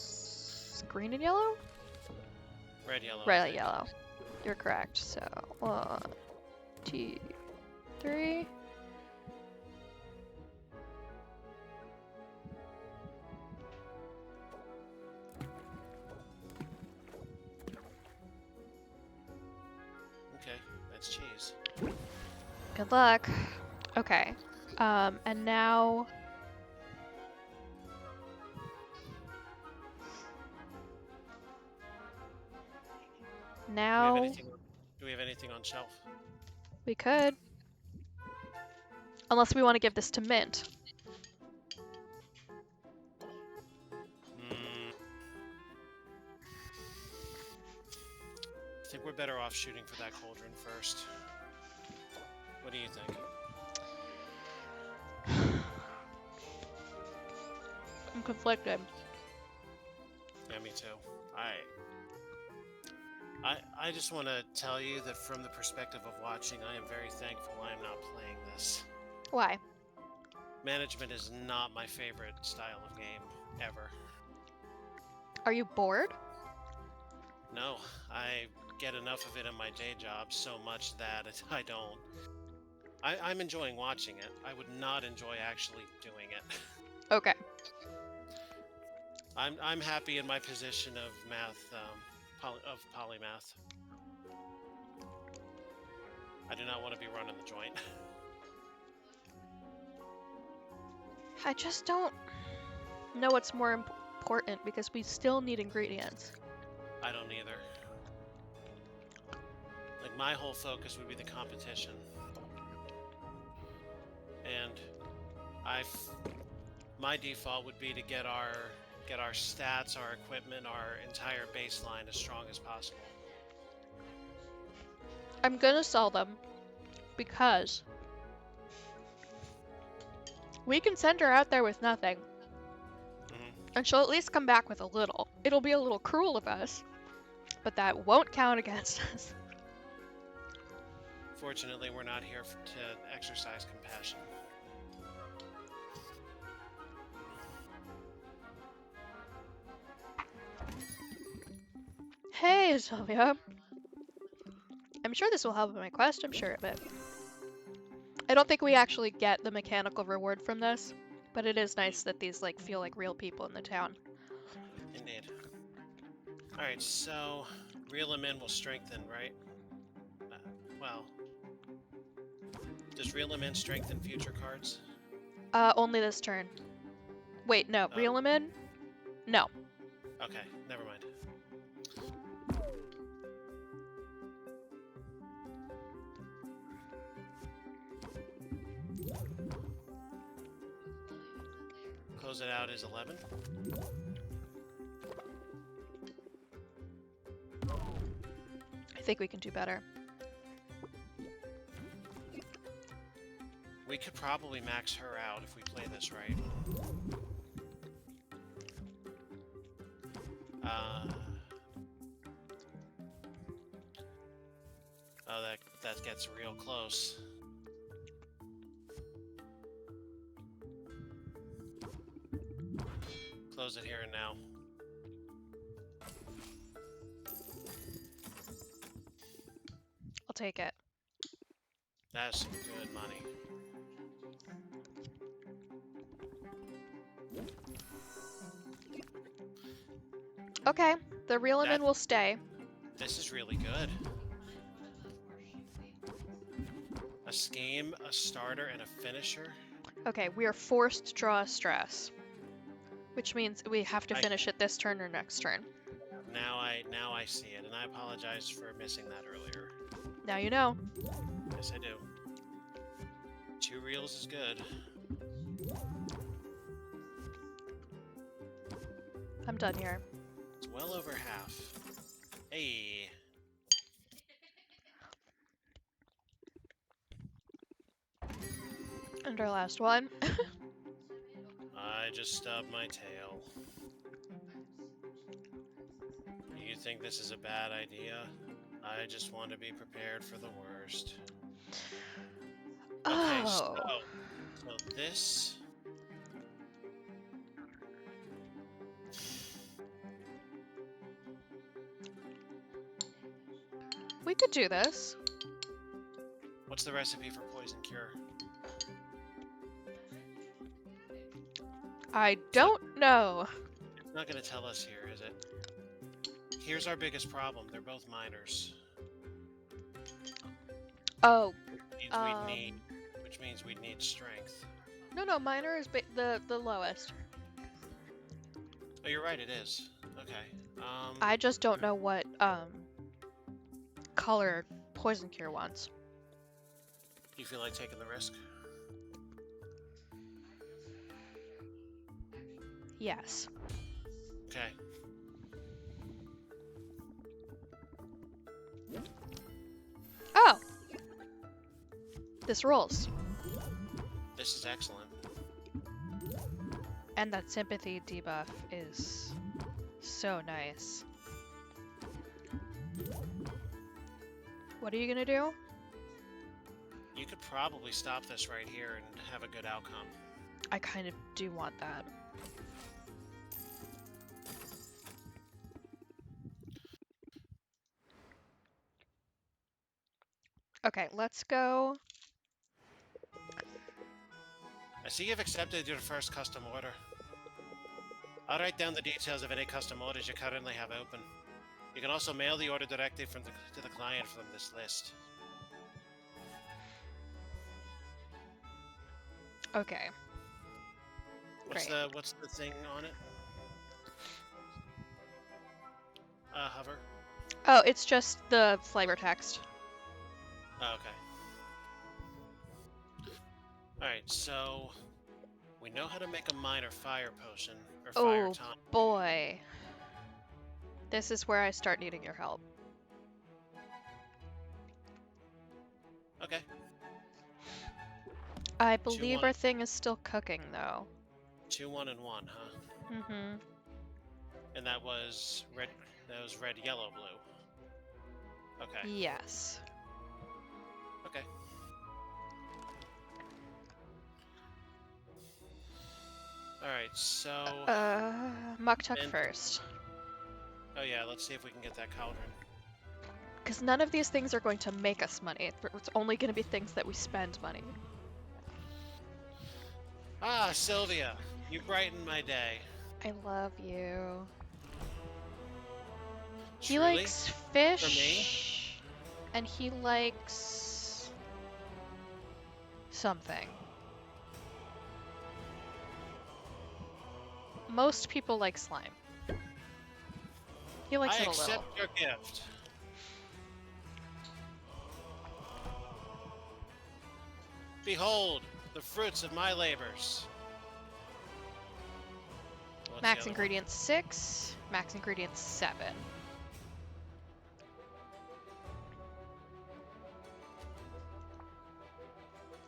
green and yellow? Red, yellow. Red, yellow. You're correct. So 1, 2, 3. Okay, that's cheese. Good luck. Okay. And now... Now... Do we have anything on shelf? We could. Unless we want to give this to Mint. I think we're better off shooting for that cauldron first. What do you think? I'm conflicted. Yeah, me too. I just want to tell you that from the perspective of watching, I am very thankful I am not playing this. Why? Management is not my favorite style of game, ever. Are you bored? No, I get enough of it in my day job so much that I don't. I'm enjoying watching it. I would not enjoy actually doing it. Okay. I'm happy in my position of math, polymath. I do not want to be running the joint. I just don't know what's more important because we still need ingredients. I don't either. Like, my whole focus would be the competition. And my default would be to get our stats, our equipment, our entire baseline as strong as possible. I'm gonna sell them because we can send her out there with nothing. And she'll at least come back with a little. It'll be a little cruel of us, but that won't count against us. Fortunately, we're not here to exercise compassion. Hey, Sylvia. I'm sure this will help in my quest, I'm sure of it. I don't think we actually get the mechanical reward from this, but it is nice that these feel like real people in the town. Indeed. Alright, so reel them in will strengthen, right? Well, does reel them in strengthen future cards? Only this turn. Wait, no. Oh. Reel him in? No. Okay, never mind. Close it out is 11. I think we can do better. We could probably max her out if we play this right. Oh, that gets real close. Close it here and now. I'll take it. That's some good money. Okay, the reel him in will stay. This is really good. A scheme, a starter, and a finisher. Okay, we are forced to draw a stress, which means we have to finish it this turn or next turn. Now I see it, and I apologize for missing that earlier. Now you know. Yes, I do. 2 reels is good. I'm done here. It's well over half. Hey. And our last one. I just stubbed my tail. You think this is a bad idea? I just want to be prepared for the worst. Okay, Oh. so this... We could do this. What's the recipe for poison cure? I don't know. It's not going to tell us here, is it? Here's our biggest problem. They're both minors. Oh. Which means we'd need strength. No, minor is the lowest. Oh, you're right, it is. Okay. I just don't know what color poison cure wants. You feel like taking the risk? Yes. Okay. Oh! This rolls. This is excellent. And that sympathy debuff is so nice. What are you gonna do? You could probably stop this right here and have a good outcome. I kind of do want that. Okay, let's go. I see you've accepted your first custom order. I'll write down the details of any custom orders you currently have open. You can also mail the order directly to the client from this list. Okay. Great. What's the thing on it? Hover. Oh, it's just the flavor text. Oh, okay. Alright, so we know how to make a minor fire potion, or fire Oh tonic. boy. This is where I start needing your help. Okay. I believe 2-1. our thing is still cooking though. 2, 1, and 1, huh? Mm-hmm. And that was red, yellow, blue. Okay. Yes. Okay. Alright, so... Muktuk And- first. Oh yeah, let's see if we can get that cauldron. Because none of these things are going to make us money. It's only going to be things that we spend money. Ah, Sylvia! You brighten my day. I love you. He Truly? likes fish. And he likes... something. Most people like slime. He likes I it a accept little. your gift. Behold, the fruits of my labors. What's the Max other one? ingredients 6, max ingredients 7.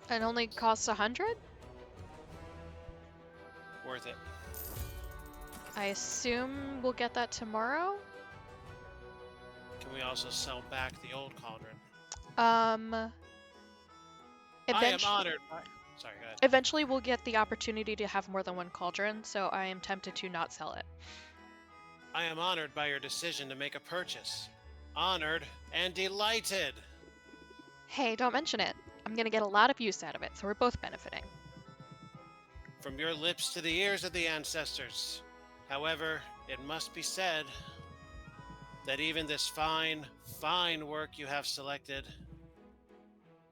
It only costs 100? Worth it. I assume we'll get that tomorrow? Can we also sell back the old cauldron? Um, I am honored. Sorry, go ahead. eventually we'll get the opportunity to have more than one cauldron, so I am tempted to not sell it. I am honored by your decision to make a purchase. Honored and delighted. Hey, don't mention it. I'm gonna get a lot of use out of it, so we're both benefiting. From your lips to the ears of the ancestors. However, it must be said that even this fine, fine work you have selected,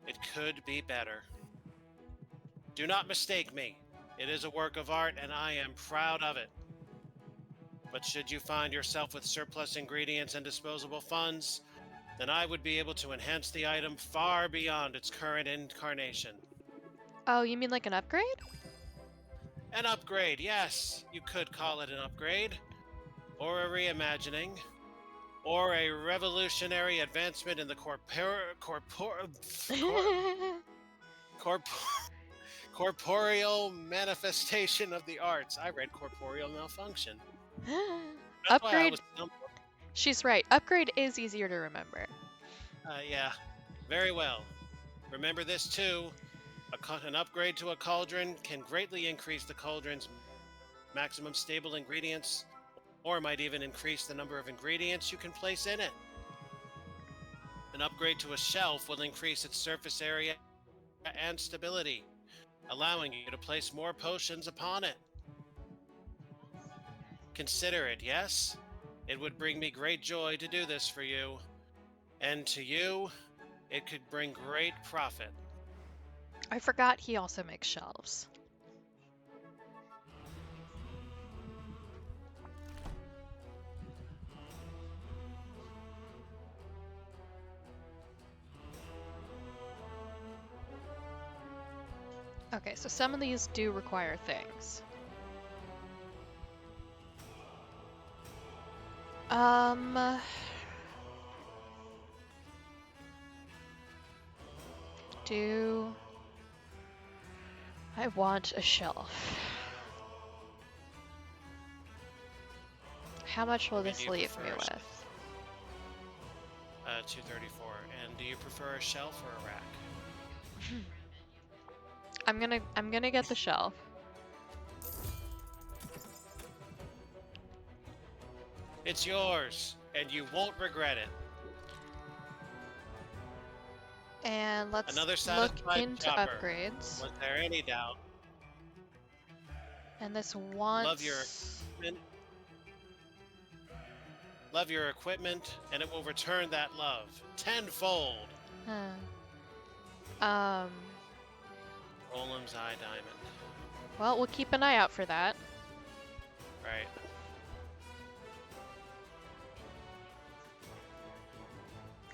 it could be better. Do not mistake me. It is a work of art, and I am proud of it. But should you find yourself with surplus ingredients and disposable funds, then I would be able to enhance the item far beyond its current incarnation. Oh, you mean like an upgrade? An upgrade, yes, you could call it an upgrade, or a reimagining, or a revolutionary advancement in the corporeal manifestation of the arts. I read corporeal malfunction. That's why I Upgrade. was. She's right. Upgrade is easier to remember. Yeah, very well. Remember this too. An upgrade to a cauldron can greatly increase the cauldron's maximum stable ingredients, or might even increase the number of ingredients you can place in it. An upgrade to a shelf will increase its surface area and stability, allowing you to place more potions upon it. Consider it, yes? It would bring me great joy to do this for you. And to you, it could bring great profit. I forgot he also makes shelves. Okay, so some of these do require things. Do I want a shelf? How much will I mean, this do you leave me prefer a with? 234. And do you prefer a shelf or a rack? I'm gonna get the shelf. It's yours, and you won't regret it. And let's Another look satisfied into shopper. upgrades. Was there any doubt? And this wants... Love your equipment, and it will return that love tenfold. Roland's Eye Diamond. Well, we'll keep an eye out for that. Right.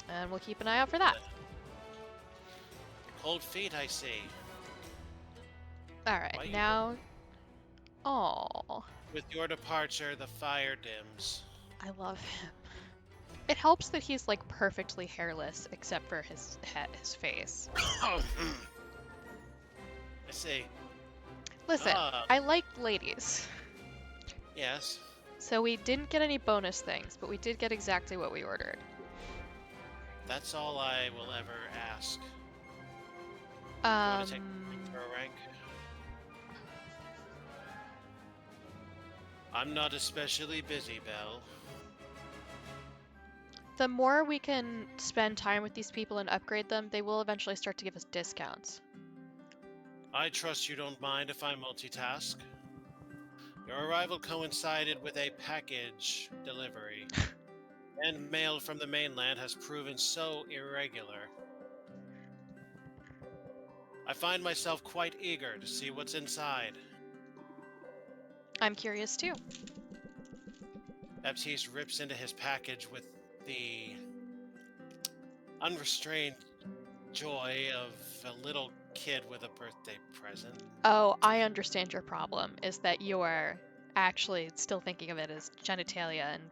And we'll keep an eye out for that. Cold feet, I see. Alright, now... Oh, With your departure, the fire dims. I love him. It helps that he's like perfectly hairless except for his head, his face. I see. Listen, I like ladies. Yes. So we didn't get any bonus things, but we did get exactly what we ordered. That's all I will ever ask. You want to take me for a rank? I'm not especially busy, Belle. The more we can spend time with these people and upgrade them, they will eventually start to give us discounts. I trust you don't mind if I multitask. Your arrival coincided with a package delivery, and mail from the mainland has proven so irregular. I find myself quite eager to see what's inside. I'm curious too. Baptiste rips into his package with the unrestrained joy of a little kid with a birthday present. Oh, I understand your problem, is that you're actually still thinking of it as genitalia, and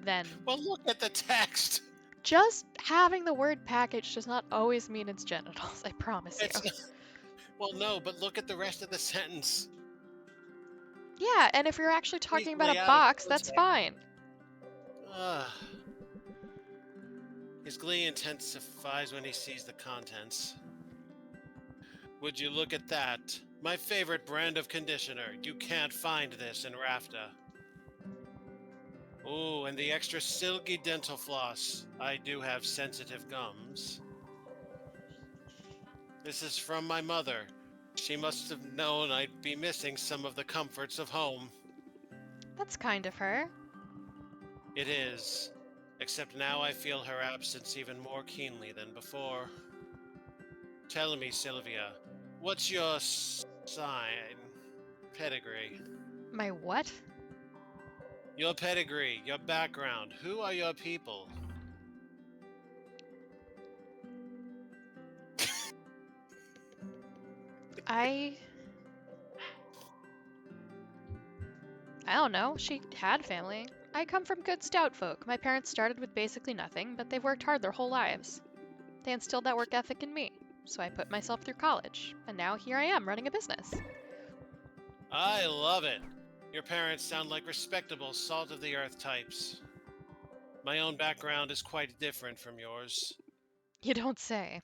then Well, look at the text. just having the word package does not always mean it's genitals, I promise you. It's well, no, but look at the rest of the sentence. Yeah, and if you're actually talking about a Completely out of box, that's context. fine. His glee intensifies when he sees the contents. Would you look at that? My favorite brand of conditioner. You can't find this in Rafta. Ooh, and the extra silky dental floss. I do have sensitive gums. This is from my mother. She must have known I'd be missing some of the comforts of home. That's kind of her. It is. Except now I feel her absence even more keenly than before. Tell me, Sylvia, what's your sign? Pedigree. My what? Your pedigree, your background. Who are your people? I don't know. She had family. I come from good stout folk. My parents started with basically nothing, but they've worked hard their whole lives. They instilled that work ethic in me, so I put myself through college, and now here I am running a business. I love it. Your parents sound like respectable, salt of the earth types. My own background is quite different from yours. You don't say.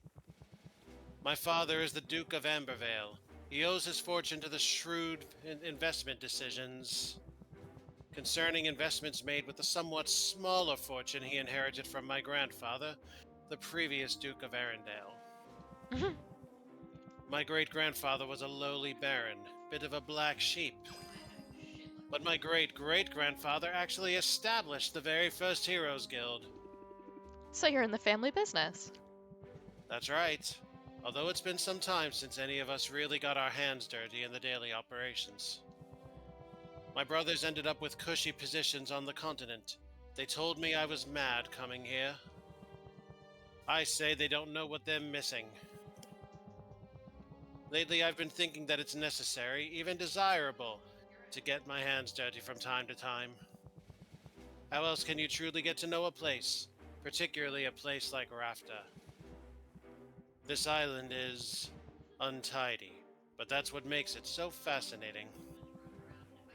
My father is the Duke of Ambervale. He owes his fortune to the shrewd investment decisions concerning investments made with the somewhat smaller fortune he inherited from my grandfather, the previous Duke of Arendelle. My great-grandfather was a lowly baron, bit of a black sheep. But my great-great-grandfather actually established the very first Heroes Guild. So you're in the family business. That's right. Although it's been some time since any of us really got our hands dirty in the daily operations. My brothers ended up with cushy positions on the continent. They told me I was mad coming here. I say they don't know what they're missing. Lately I've been thinking that it's necessary, even desirable, to get my hands dirty from time to time. How else can you truly get to know a place, particularly a place like Rafta? This island is untidy, but that's what makes it so fascinating.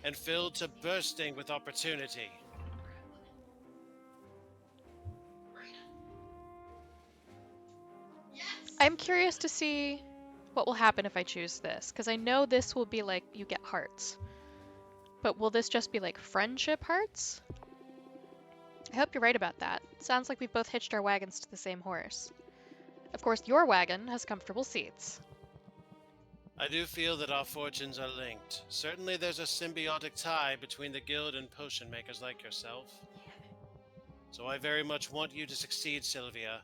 And filled to bursting with opportunity. I'm curious to see what will happen if I choose this, because I know this will be like you get hearts. But will this just be like friendship hearts? I hope you're right about that. Sounds like we've both hitched our wagons to the same horse. Of course, your wagon has comfortable seats. I do feel that our fortunes are linked. Certainly there's a symbiotic tie between the guild and potion makers like yourself. So I very much want you to succeed, Sylvia.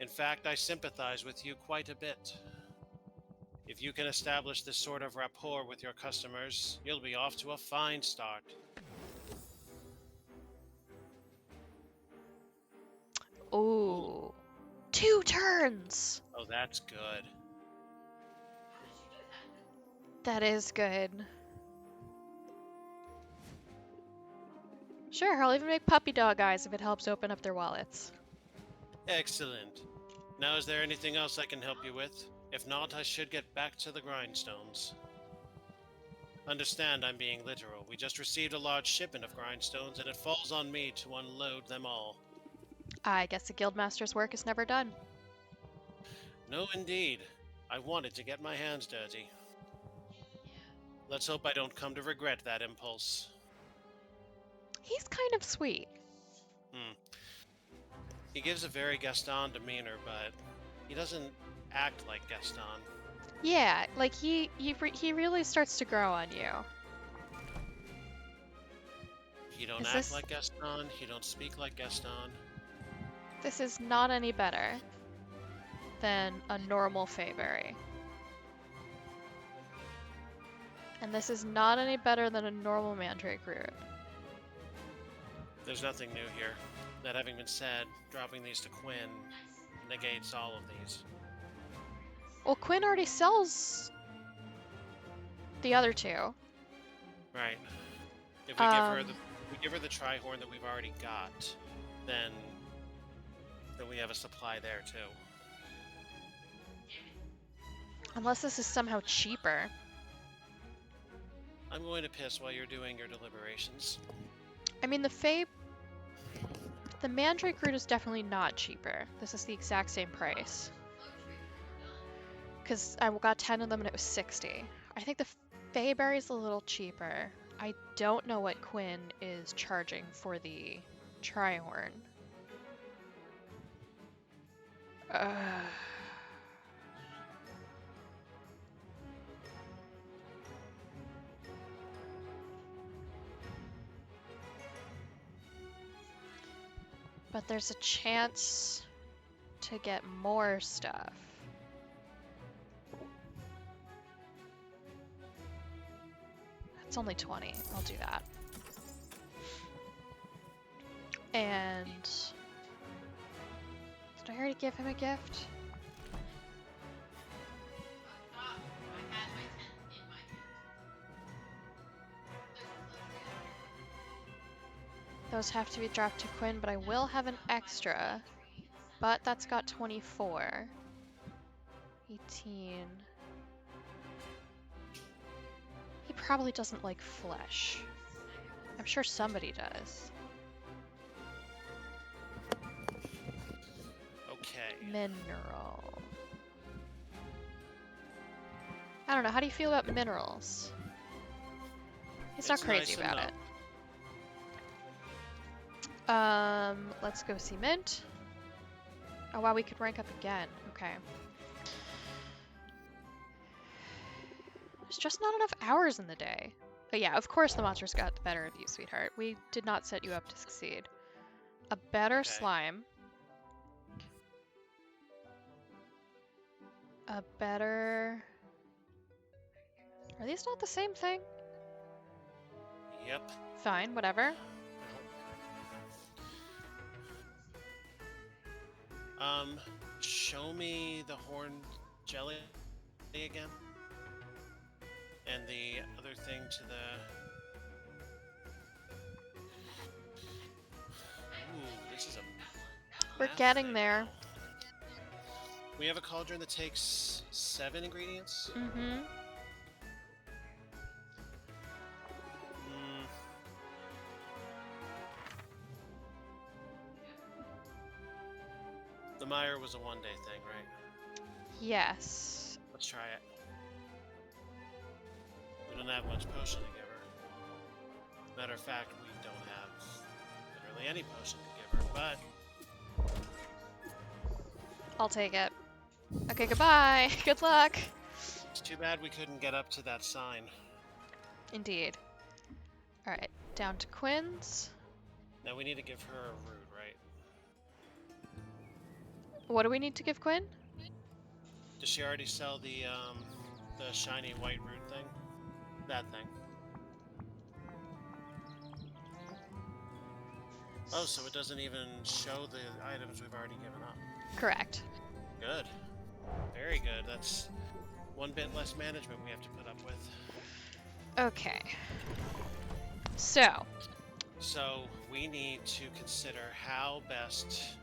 In fact, I sympathize with you quite a bit. If you can establish this sort of rapport with your customers, you'll be off to a fine start. Ooh. 2 turns! Oh, that's good. That is good. Sure, I'll even make puppy dog eyes if it helps open up their wallets. Excellent. Now, is there anything else I can help you with? If not, I should get back to the grindstones. Understand I'm being literal. We just received a large shipment of grindstones, and it falls on me to unload them all. I guess the guildmaster's work is never done. No, indeed. I wanted to get my hands dirty. Let's hope I don't come to regret that impulse. He's kind of sweet. He gives a very Gaston demeanor, but he doesn't act like Gaston. Yeah, like he really starts to grow on you. He don't Is act this- like Gaston, he don't speak like Gaston. This is not any better than a normal Feyberry. And this is not any better than a normal mandrake root. There's nothing new here. That having been said, dropping these to Quinn negates all of these. Well, Quinn already sells the other two. Right. If we give her the Trihorn that we've already got, then we have a supply there too. Unless this is somehow cheaper. I'm going to piss while you're doing your deliberations. I mean, the mandrake root is definitely not cheaper. This is the exact same price. Because I got 10 of them and it was 60. I think the Feyberry is a little cheaper. I don't know what Quinn is charging for the Trihorn. But there's a chance to get more stuff. It's only 20. I'll do that. And did I already give him a gift? Those have to be dropped to Quinn, but I will have an extra. But that's got 24. 18. He probably doesn't like flesh. I'm sure somebody does. Okay. Mineral. I don't know, how do you feel about minerals? He's not It's crazy nice about enough. it. Let's go see Mint. Oh wow, we could rank up again. Okay. There's just not enough hours in the day. But yeah, of course the monsters got the better of you, sweetheart. We did not set you up to succeed. A better Okay. slime. A better... Are these not the same thing? Yep. Fine, whatever. Show me the horn jelly again. And the other thing to the... Ooh, this is a... We're math getting thing there. now. We have a cauldron that takes 7 ingredients. Mm-hmm. The Meyer was a one-day thing, right? Yes. Let's try it. We don't have much potion to give her. Matter of fact, we don't have literally any potion to give her, but... I'll take it. Okay, goodbye. Good luck. It's too bad we couldn't get up to that sign. Indeed. Alright, down to Quinn's. Now we need to give her a root, right? What do we need to give Quinn? Does she already sell the shiny white root thing? That thing. Oh, so it doesn't even show the items we've already given up. Correct. Good. Very good. That's one bit less management we have to put up with. Okay. So, So we need to consider how best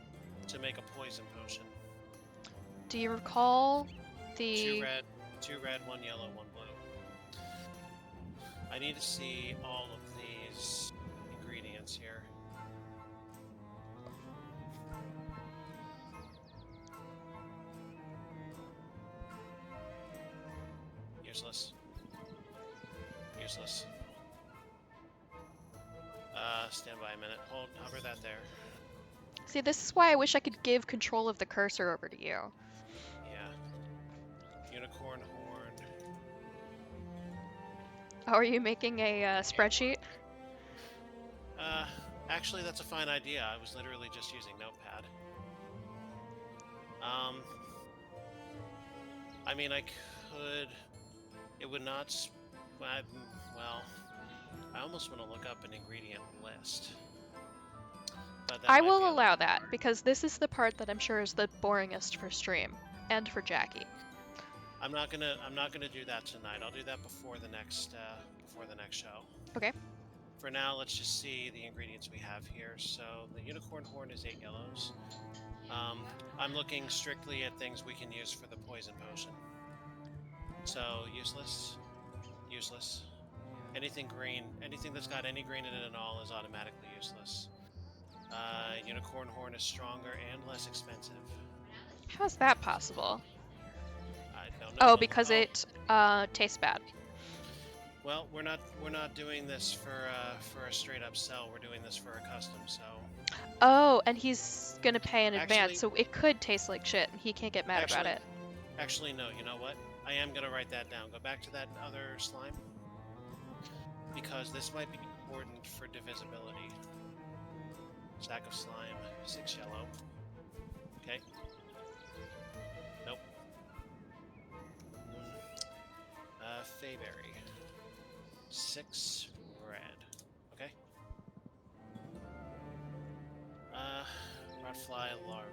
to make a poison potion. do you recall the... Two red, one yellow, one blue. I need to see all of these ingredients here. Useless. Useless. Stand by a minute. Hover that there. See, this is why I wish I could give control of the cursor over to you. Yeah. Unicorn horn. Oh, are you making a spreadsheet? Actually, that's a fine idea. I was literally just using Notepad. I mean, I could... It would not Well, I almost want to look up an ingredient list. But that I might be will a allow little that, hard. because this is the part that I'm sure is the boringest for stream. And for Jackie. I'm not gonna do that tonight. I'll do that before the next show. Okay. For now, let's just see the ingredients we have here. So the unicorn horn is 8 yellows. I'm looking strictly at things we can use for the poison potion. So useless, useless. Anything green, anything that's got any green in it at all is automatically useless. Unicorn horn is stronger and less expensive. How's that possible? I don't know. Oh, Well, because oh, it tastes bad. well, we're not doing this for a straight up sell. We're doing this for a custom. So Oh, and he's gonna pay in advance, actually, so it could taste like shit, and he can't get mad about actually, it. actually, no. You know what? I am gonna write that down. Go back to that other slime because this might be important for divisibility. Sack of slime, 6 yellow. Okay. Nope. Fayberry, 6 red. Okay. Rotfly larva.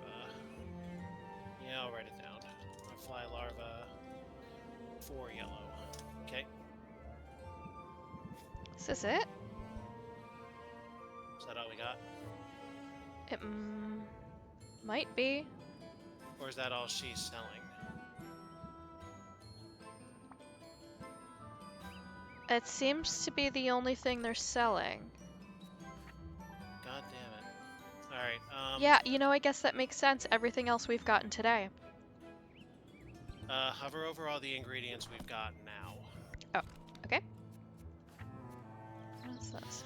Yeah, I'll write it down. Rotfly larva, 4 yellow. Okay. Is this it? Is that all we got? It might be. Or is that all she's selling? It seems to be the only thing they're selling. God damn it. Alright, Yeah, you know, I guess that makes sense. Everything else we've gotten today. hover over all the ingredients we've got now. Oh, okay. What's this?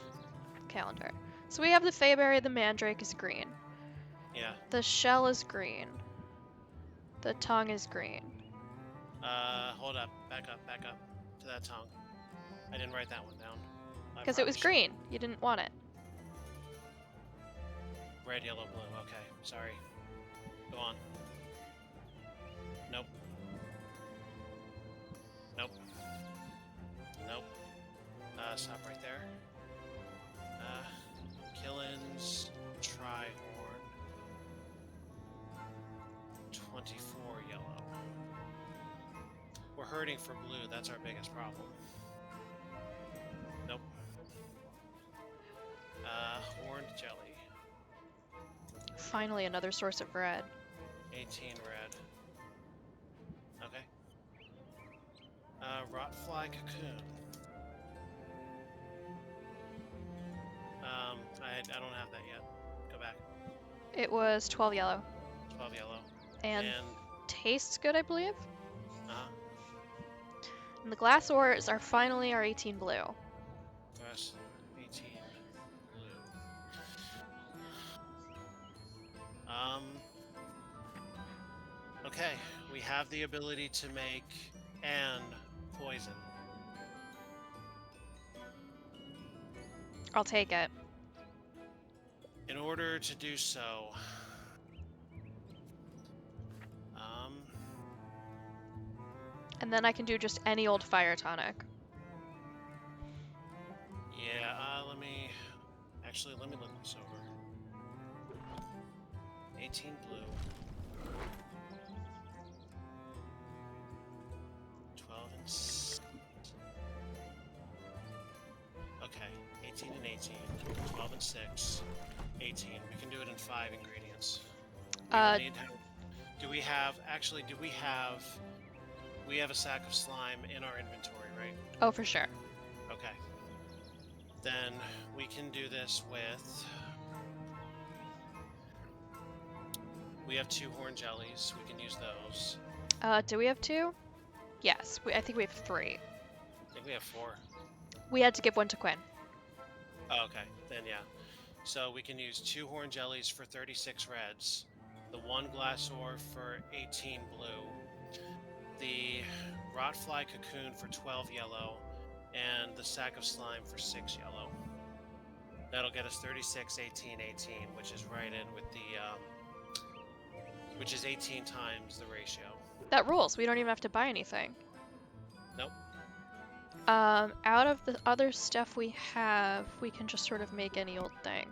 Calendar. So we have the Fayberry, the Mandrake is green. Yeah. The shell is green. The tongue is green. Hold up. Back up to that tongue. I didn't write that one down. Because it was green. You didn't want it. Red, yellow, blue. Okay, sorry. Go on. Nope. Nope. Nope. Stop right there. Killins, Trihorn. 24 yellow. We're hurting for blue. That's our biggest problem. Nope. Horned jelly. Finally, another source of red. 18 red. Okay. Rotfly cocoon. I don't have that yet. Go back. It was 12 yellow. 12 yellow. And tastes good, I believe. Uh-huh. And the glass ores are finally our 18 blue. Glass 18 blue. Okay, we have the ability to make and poison. I'll take it. In order to do so, And then I can do just any old fire tonic. yeah, let me look this over. 18 blue. 12 and 6. Okay, 18 and 18. 12 and 6. 18. We can do it in 5 ingredients. We only need to, we have a sack of slime in our inventory, right? Oh, for sure. Okay. Then we can do this with... We have 2 horn jellies. We can use those. Do we have 2? Yes, I think we have 3. I think we have 4. We had to give one to Quinn. Oh, okay. Then yeah. So we can use 2 horn jellies for 36 reds, the 1 glass ore for 18 blue, the rotfly cocoon for 12 yellow, and the sack of slime for 6 yellow. That'll get us 36, 18, 18, which is right in with the, which is 18 times the ratio. That rules. We don't even have to buy anything. Nope. Out of the other stuff we have, we can just sort of make any old thing.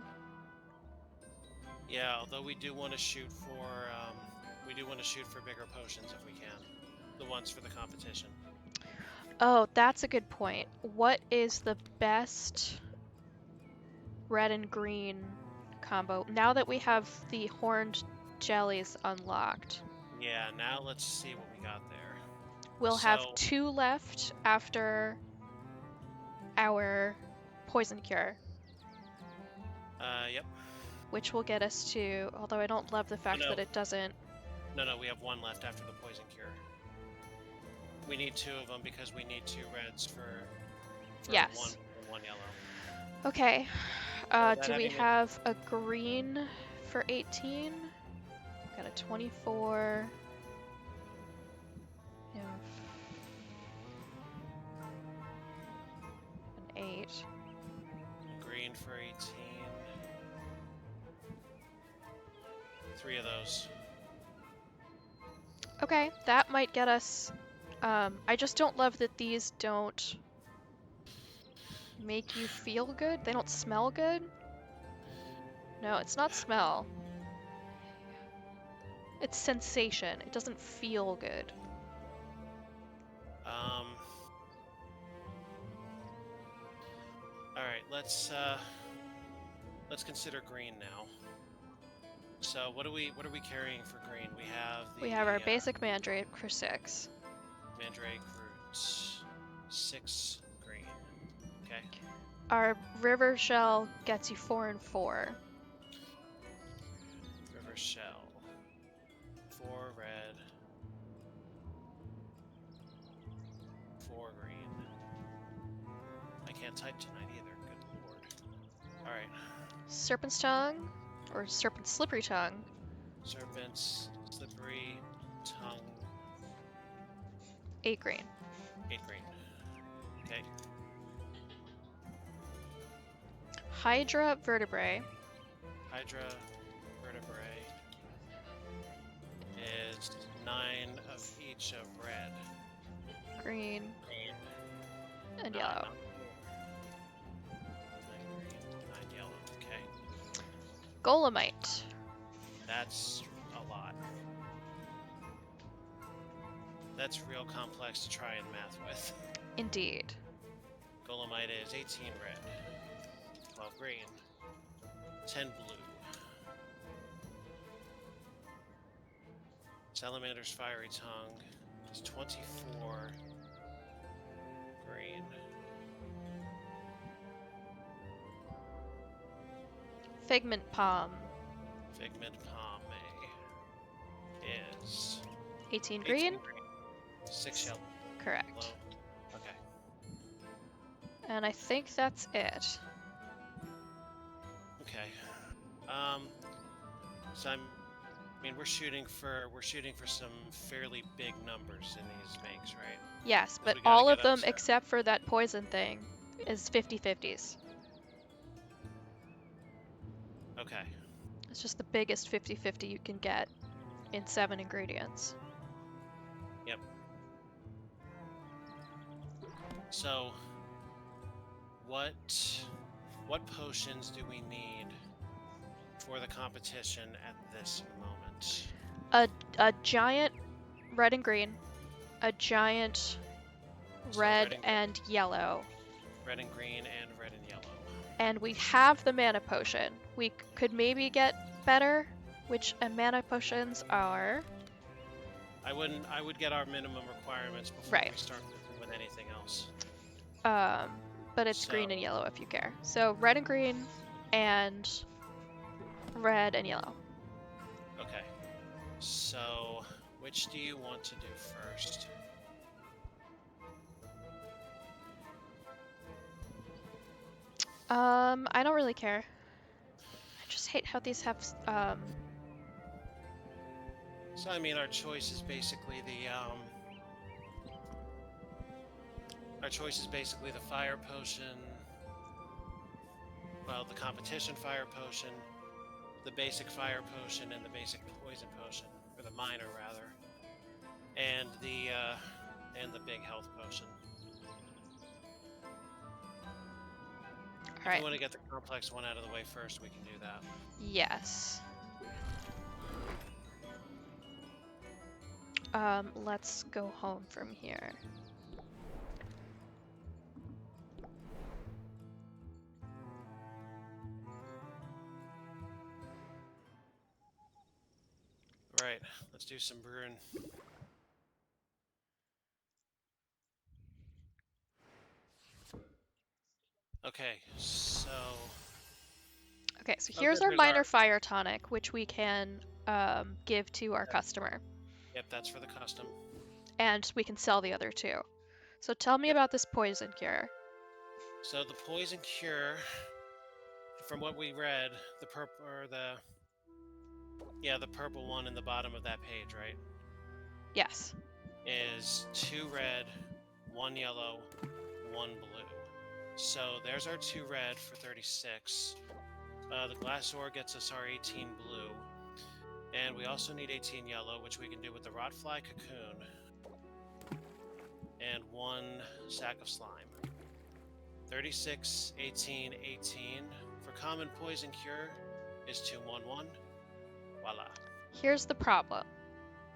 Yeah, although we do want to shoot for bigger potions if we can. The ones for the competition. Oh, that's a good point. What is the best red and green combo now that we have the horned jellies unlocked? Yeah, now let's see what we got there. We'll have So, 2 left after our poison cure, yep. which will get us to, although I don't love the fact no. that it doesn't. No, we have 1 left after the poison cure. We need 2 of them because we need 2 reds for Yes. one yellow. Okay. that Do we having a- have a green for 18? Got a 24. Yeah. An 8. Green for 18. 3 of those. Okay, that might get us. I just don't love that these don't make you feel good. They don't smell good. No, it's not smell. It's sensation. It doesn't feel good. All right, let's consider green now. So what are we carrying for green? We have our basic mandrake for 6. Mandrake roots, 6 green. Okay. Our river shell gets you 4 and 4. River shell, 4 red, 4 green. I can't type tonight either. Good lord. All right. Serpent's tongue, or serpent's slippery tongue. Serpent's slippery tongue. 8 green. 8 green. Okay. Hydra vertebrae. Hydra vertebrae is 9 of each of red. Green. Green. And yellow. 9 green, 9 yellow. Okay. Golemite. That's a lot. That's real complex to try and math with. Indeed. Golemite is 18 red, 12 green, 10 blue. Salamander's fiery tongue is 24 green. Figment palm. Figment palm is 18 green. 6 yellow. Correct. Low. Okay. And I think that's it. Okay. So I mean, we're shooting for some fairly big numbers in these makes, right? Yes, but we gotta all of get them upset. except for that poison thing is 50-50s. Okay. It's just the biggest 50-50 you can get in 7 ingredients. Yep. So, what potions do we need for the competition at this moment? A giant red and green, a giant So red and yellow, red and green, and red and yellow. and we have the mana potion. We could maybe get better, which mana potions are. I would get our minimum requirements before Right. we start with anything else. But it's green and yellow if you care. So red and green, and red and yellow. Okay. So, which do you want to do first? I don't really care. I just hate how these have So I mean, our choice is basically the fire potion. Well, the competition fire potion, the basic fire potion, and the basic poison potion, or the minor rather, and the big health potion. If you Alright. want to get the complex one out of the way first, we can do that. Yes. Let's go home from here. Right, let's do some brewing. Okay, so... Okay, so Oh, here's good, our there's minor our... fire tonic, which we can give to our customer. Yep, that's for the custom. And we can sell the other two. So tell me Yep. about this poison cure. So the poison cure, from what we read, the purple, or the... Yeah, the purple one in the bottom of that page, right? Yes. Is 2 red, 1 yellow, 1 blue. So there's our 2 red for 36. The glass ore gets us our 18 blue. And we also need 18 yellow, which we can do with the rotfly cocoon. And 1 sack of slime. 36, 18, 18. For common poison cure is 211. Voila. Here's the problem.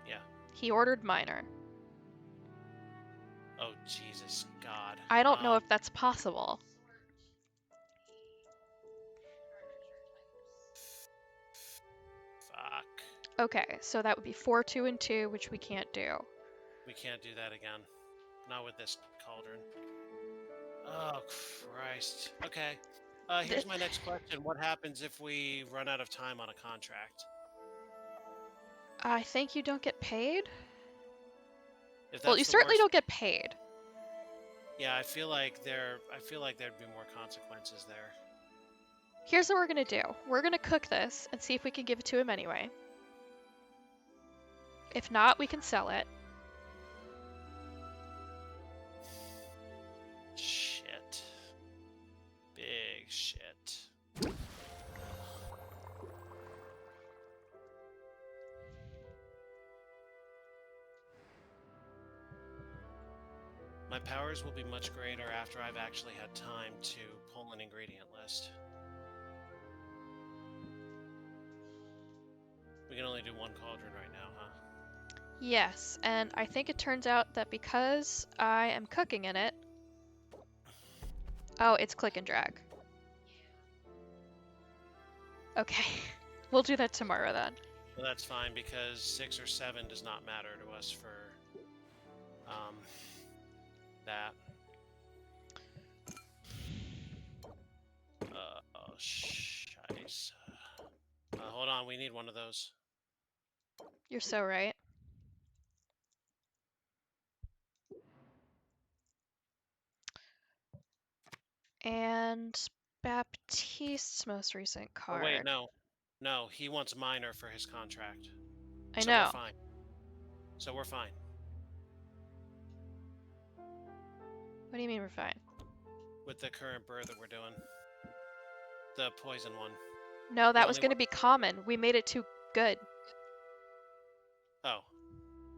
Yeah. He ordered minor. Oh, Jesus God. I don't know if that's possible. Fuck. Okay, so that would be 4, 2, and 2, which we can't do. We can't do that again. Not with this cauldron. Oh, Christ. Okay. Here's my next question. What happens if we run out of time on a contract? I think you don't get paid? If Well, you that's the certainly worst... don't get paid. Yeah, I feel like there'd be more consequences there. Here's what we're gonna do. We're gonna cook this and see if we can give it to him anyway. If not, we can sell it. Shit. Big shit. My powers will be much greater after I've actually had time to pull an ingredient list. We can only do 1 cauldron right now, huh? Yes, and I think it turns out that because I am cooking in it... Oh, it's click and drag. Okay, we'll do that tomorrow then. Well, that's fine, because 6 or 7 does not matter to us for that. Oh, shice. Hold on, we need one of those. You're so right. And Baptiste's most recent card. Oh, wait, no. No, he wants minor for his contract. I So know. we're fine. So we're fine. What do you mean we're fine? With the current brew that we're doing. The poison one. No, that The was only going to one- be common. We made it too good. Oh.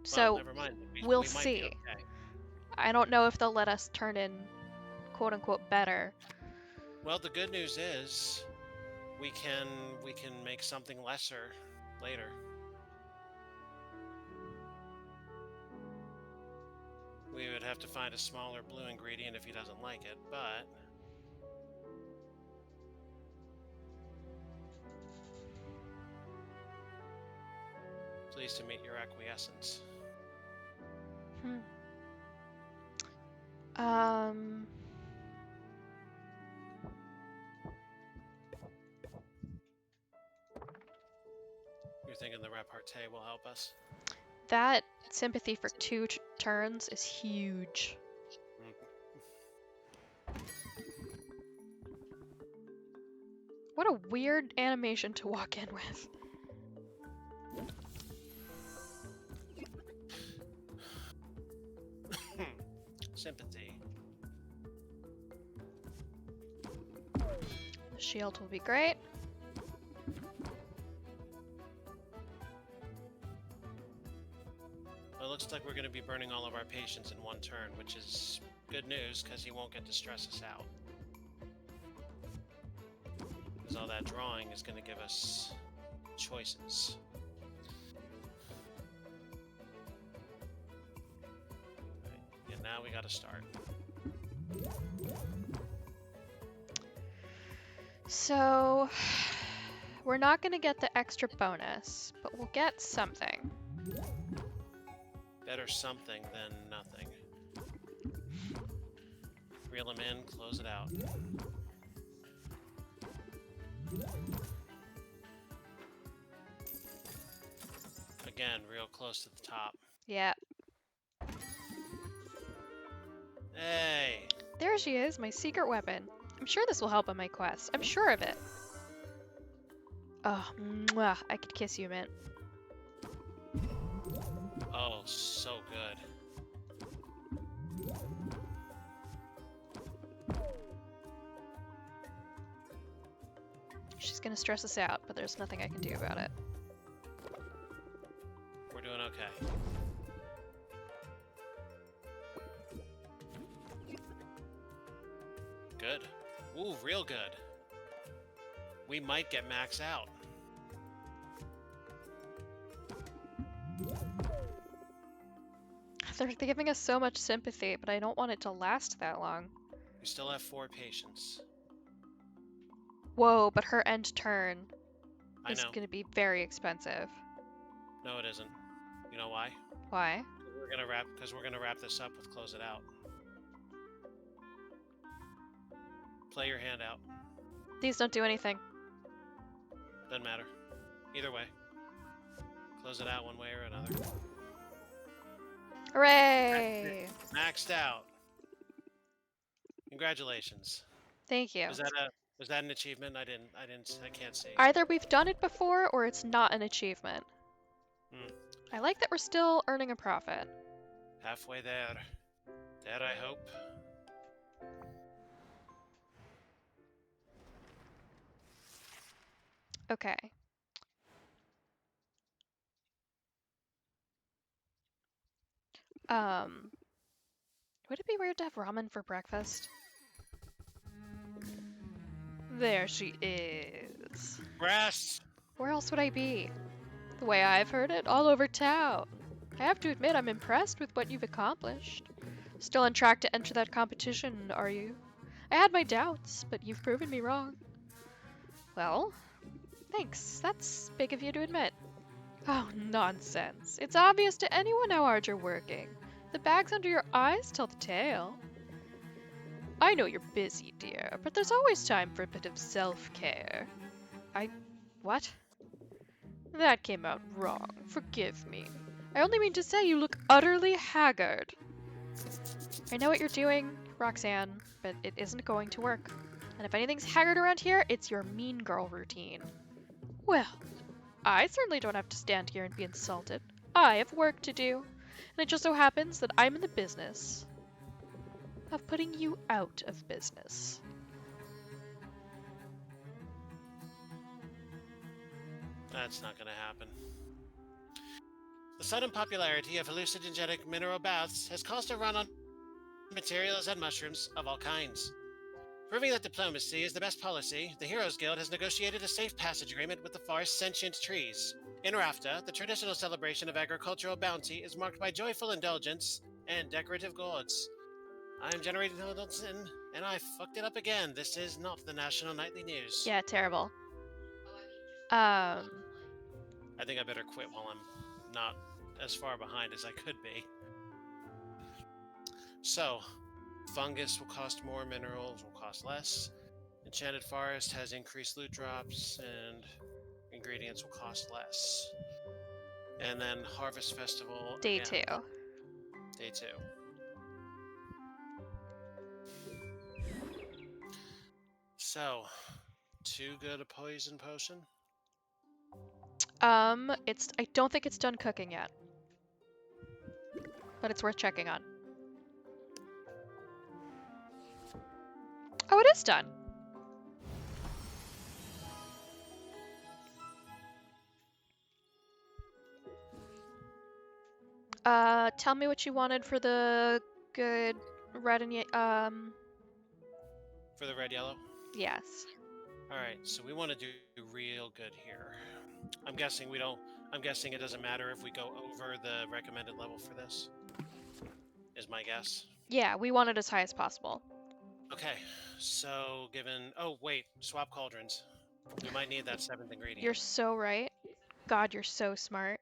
So well, never mind. we'll we might see. be okay. I don't know if they'll let us turn in quote-unquote better. Well, the good news is we can make something lesser later. We would have to find a smaller blue ingredient if he doesn't like it, but pleased to meet your acquiescence. You're thinking the repartee will help us? That sympathy for 2 turns is huge. What a weird animation to walk in with. Sympathy. The shield will be great. Well, it looks like we're going to be burning all of our patients in 1 turn, which is good news because he won't get to stress us out. because all that drawing is going to give us choices. Right. And now we got to start. So, we're not going to get the extra bonus, but we'll get something. Better something than nothing. Reel them in, close it out. Again, real close to the top. Yeah. Hey! There she is, my secret weapon. I'm sure this will help on my quest. I'm sure of it. Oh, mwah, I could kiss you, Mint. Oh, so good. She's gonna stress us out, but there's nothing I can do about it. We're doing okay. Good. Ooh, real good. We might get max out. They're giving us so much sympathy, but I don't want it to last that long. We still have 4 patients. Whoa, but her end turn I is know. gonna be very expensive. No, it isn't. You know why? Why? Because we're gonna wrap this up with close it out. Play your hand out. These don't do anything. Doesn't matter. Either way. Close it out one way or another. Hooray! Maxed out. Congratulations. Thank you. Was that an achievement? I can't see. Either we've done it before or it's not an achievement. Hmm. I like that we're still earning a profit. Halfway there. There, I hope. Okay. Would it be weird to have ramen for breakfast? There she is. Brass! Where else would I be? The way I've heard it, all over town. I have to admit, I'm impressed with what you've accomplished. Still on track to enter that competition, are you? I had my doubts, but you've proven me wrong. Well, thanks. That's big of you to admit. Oh, nonsense. It's obvious to anyone how hard you're working. The bags under your eyes tell the tale. I know you're busy, dear, but there's always time for a bit of self-care. What? That came out wrong. Forgive me. I only mean to say you look utterly haggard. I know what you're doing, Roxanne, but it isn't going to work. And if anything's haggard around here, it's your mean girl routine. Well, I certainly don't have to stand here and be insulted. I have work to do. And it just so happens that I'm in the business of putting you out of business. That's not gonna happen. The sudden popularity of hallucinogenic mineral baths has caused a run on materials and mushrooms of all kinds. Proving that diplomacy is the best policy, the Heroes Guild has negotiated a safe passage agreement with the forest's sentient trees. In Rafta, the traditional celebration of agricultural bounty is marked by joyful indulgence and decorative gourds. I am generating Hilton, and I fucked it up again. This is not the national nightly news. Yeah, terrible. I think I better quit while I'm not as far behind as I could be. So, fungus will cost more, minerals will cost less. Enchanted Forest has increased loot drops, and ingredients will cost less. And then Harvest Festival. Day again. 2. Day 2. So, too good a poison potion? I don't think it's done cooking yet. But it's worth checking on. Oh, it is done. Tell me what you wanted for the good red and For the red yellow? yes. All right, so we want to do real good here. I'm guessing we don't. I'm guessing it doesn't matter if we go over the recommended level for this. Is my guess. Yeah, we want it as high as possible. Okay, so given. Oh wait, swap cauldrons. We might need that 7th ingredient. You're so right. God, you're so smart.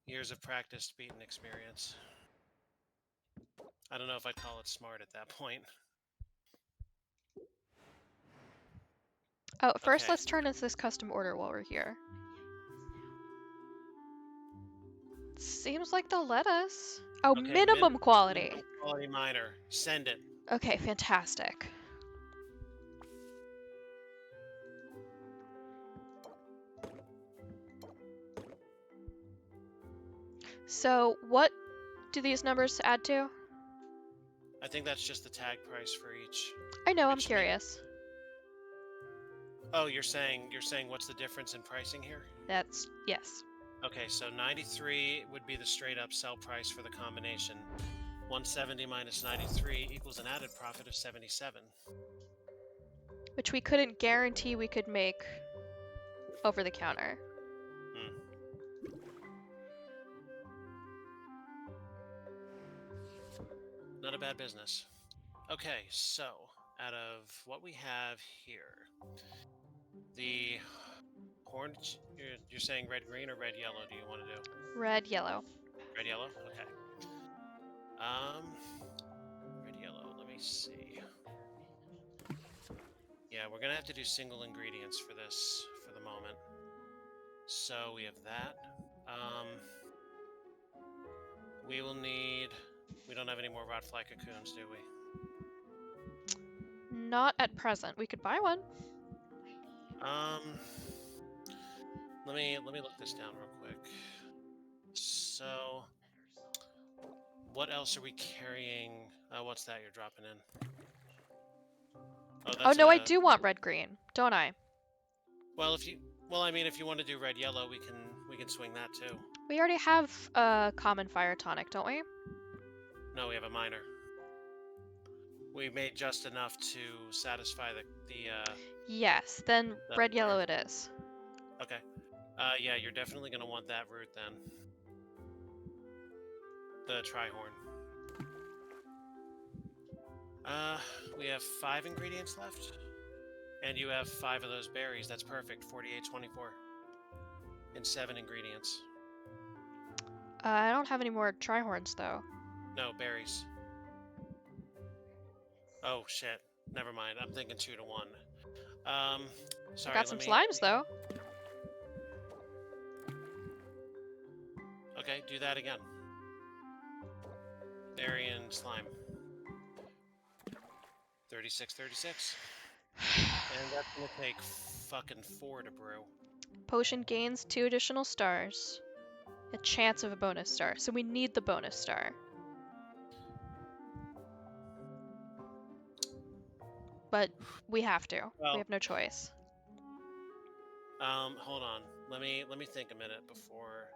Years of practice beating experience. I don't know if I'd call it smart at that point. Oh, first Okay. let's turn into this custom order while we're here. Seems like they'll let us. Oh, Okay, minimum quality. minimum quality miner. Send it. Okay, fantastic. So, what do these numbers add to? I think that's just the tag price for each. I know, I'm Which curious. Oh, you're saying what's the difference in pricing here? That's, yes. Okay, so 93 would be the straight up sell price for the combination. 170 minus 93 equals an added profit of 77. Which we couldn't guarantee we could make over the counter. Not a bad business. Okay, so out of what we have here, the orange, you're saying red green or red yellow? Do you want to do Red, yellow. red yellow? Okay. Red yellow. Let me see. Yeah, we're gonna have to do single ingredients for this for the moment. So we have that. We will need. We don't have any more rotfly cocoons, do we? Not at present. We could buy one. Let me look this down real quick. So, what else are we carrying? What's that you're dropping in? Oh no, I do want red green, don't I? Well, I mean, if you want to do red yellow, we can swing that too. We already have a common fire tonic, don't we? No, we have a minor. We made just enough to satisfy the Yes, then the red yellow minor. it is. Okay. Yeah, you're definitely gonna want that root then. The trihorn. We have 5 ingredients left. And you have 5 of those berries. That's perfect. 48.24. And 7 ingredients. I don't have any more trihorns though. No, berries. Oh, shit. Never mind. I'm thinking 2 to 1. Sorry, I got some slimes though. Okay, do that again. Berry and slime. 36. And that's gonna take fucking 4 to brew. Potion gains 2 additional stars. A chance of a bonus star. So we need the bonus star. But we have to. Well, we have no choice. Hold on. Let me think a minute before.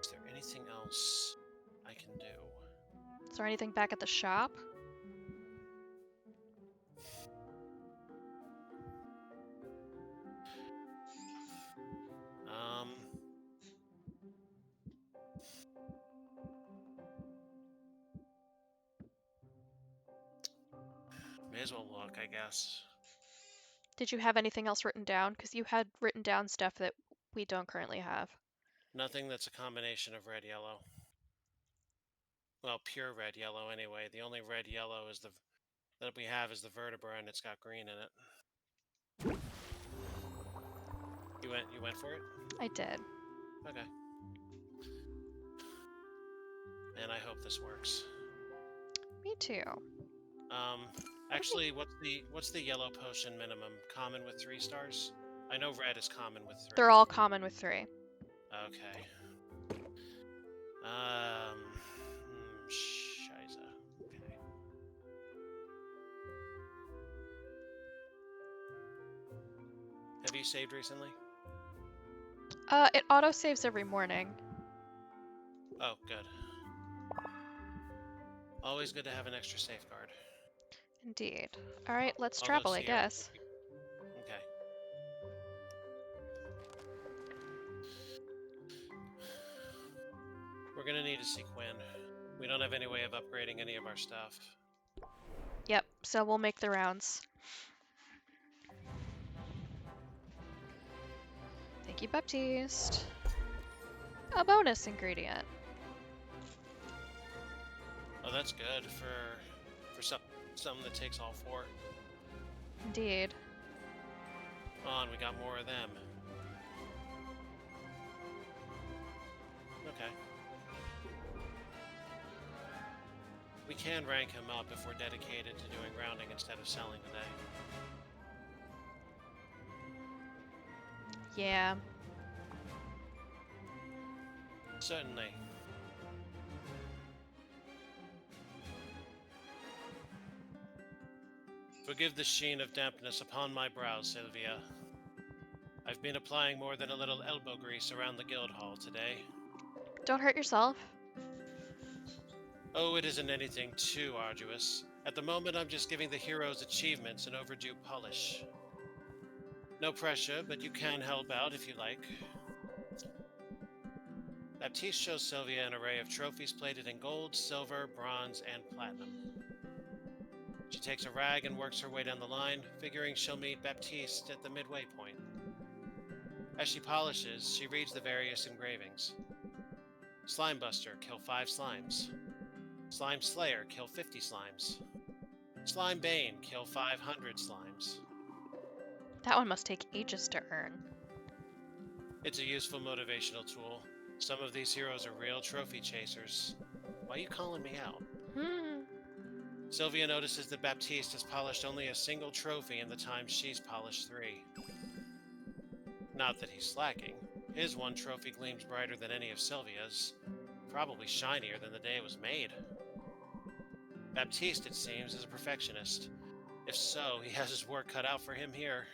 Is there anything else I can do? Is there anything back at the shop? May as well look, I guess. Did you have anything else written down? Because you had written down stuff that we don't currently have. Nothing that's a combination of red-yellow. Well, pure red-yellow anyway. The only red-yellow is that we have is the vertebra, and it's got green in it. You went for it? I did. Okay. And I hope this works. Me too. Actually, what's the yellow potion minimum? Common with 3 stars? I know red is common with 3. They're all common with 3. Okay. Shiza. Okay. Have you saved recently? It auto-saves every morning. Oh, good. Always good to have an extra safeguard. Indeed. Alright, let's All travel, those I here. guess. Okay. We're gonna need to see Quinn. We don't have any way of upgrading any of our stuff. Yep, so we'll make the rounds. Thank you, Baptiste. A bonus ingredient. Oh, that's good for something that takes all 4. Indeed. Oh, and we got more of them. Okay. We can rank him up if we're dedicated to doing rounding instead of selling today. Yeah. Certainly. Forgive the sheen of dampness upon my brow, Sylvia. I've been applying more than a little elbow grease around the guild hall today. Don't hurt yourself. Oh, it isn't anything too arduous. At the moment, I'm just giving the heroes' achievements an overdue polish. No pressure, but you can help out if you like. Baptiste shows Sylvia an array of trophies plated in gold, silver, bronze, and platinum. She takes a rag and works her way down the line, figuring she'll meet Baptiste at the midway point. As she polishes, she reads the various engravings. Slime Buster, kill 5 slimes. Slime Slayer, kill 50 slimes. Slime Bane, kill 500 slimes. That one must take ages to earn. It's a useful motivational tool. Some of these heroes are real trophy chasers. Why are you calling me out? Sylvia notices that Baptiste has polished only a single trophy in the time she's polished 3. Not that he's slacking. His one trophy gleams brighter than any of Sylvia's, probably shinier than the day it was made. Baptiste, it seems, is a perfectionist. If so, he has his work cut out for him here.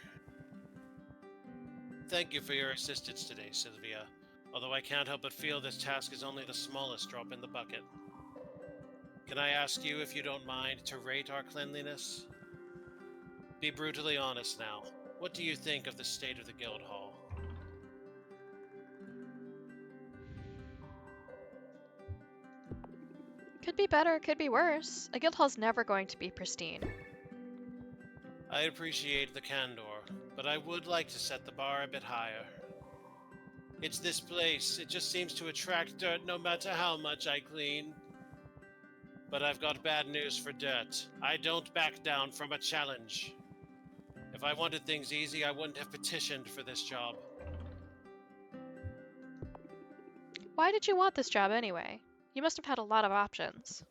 Thank you for your assistance today, Sylvia, although I can't help but feel this task is only the smallest drop in the bucket. Can I ask you, if you don't mind, to rate our cleanliness? Be brutally honest now. What do you think of the state of the guild hall? Could be better, could be worse. A guild hall's never going to be pristine. I appreciate the candor, but I would like to set the bar a bit higher. It's this place. It just seems to attract dirt no matter how much I clean. But I've got bad news for dirt. I don't back down from a challenge. If I wanted things easy, I wouldn't have petitioned for this job. Why did you want this job anyway? You must have had a lot of options.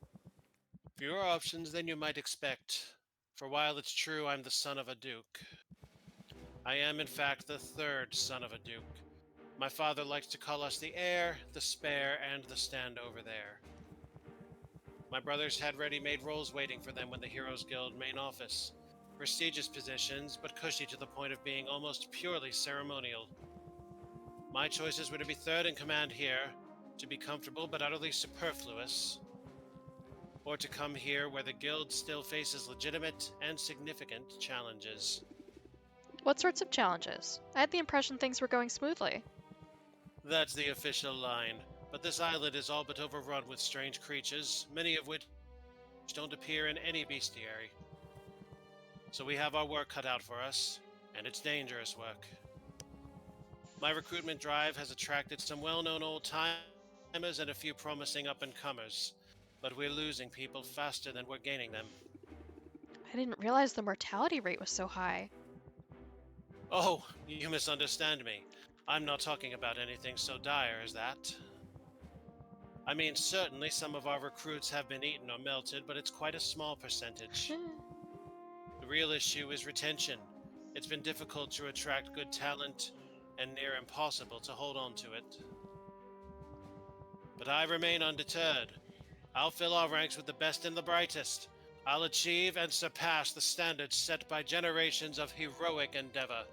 Fewer options than you might expect. For while it's true I'm the son of a duke, I am in fact the 3rd son of a duke. My father likes to call us the heir, the spare, and the stand over there. My brothers had ready-made roles waiting for them when the Heroes Guild main office. Prestigious positions, but cushy to the point of being almost purely ceremonial. My choices were to be 3rd in command here, to be comfortable but utterly superfluous, or to come here where the guild still faces legitimate and significant challenges. What sorts of challenges? I had the impression things were going smoothly. That's the official line, but this island is all but overrun with strange creatures, many of which don't appear in any bestiary. So we have our work cut out for us, and it's dangerous work. My recruitment drive has attracted some well-known old-timers and a few promising up-and-comers, but we're losing people faster than we're gaining them. I didn't realize the mortality rate was so high. Oh, you misunderstand me. I'm not talking about anything so dire as that. I mean, certainly some of our recruits have been eaten or melted, but it's quite a small percentage. The real issue is retention. It's been difficult to attract good talent, and near impossible to hold on to it. But I remain undeterred. I'll fill our ranks with the best and the brightest. I'll achieve and surpass the standards set by generations of heroic endeavor.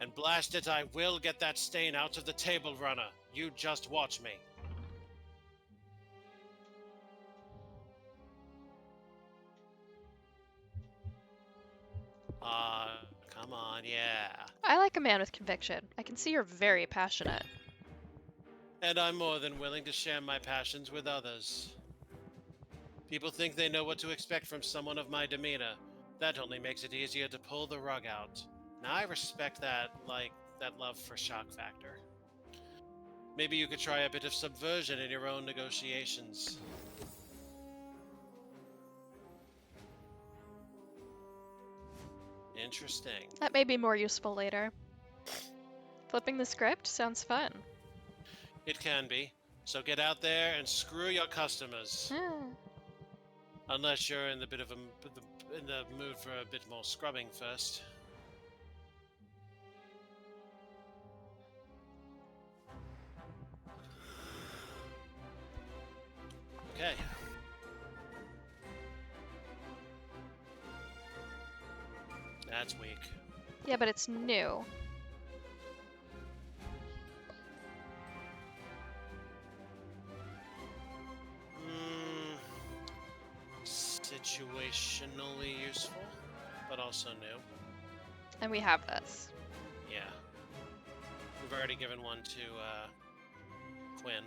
And blast it, I will get that stain out of the table runner. You just watch me. Come on, yeah. I like a man with conviction. I can see you're very passionate. And I'm more than willing to share my passions with others. People think they know what to expect from someone of my demeanor. That only makes it easier to pull the rug out. Now I respect that, that love for shock factor. Maybe you could try a bit of subversion in your own negotiations. Interesting. That may be more useful later. Flipping the script sounds fun. It can be. So get out there and screw your customers. Unless you're in the mood for a bit more scrubbing first. Okay. That's weak. Yeah, but it's new. Situationally useful, but also new. And we have this. Yeah. We've already given one to Quinn.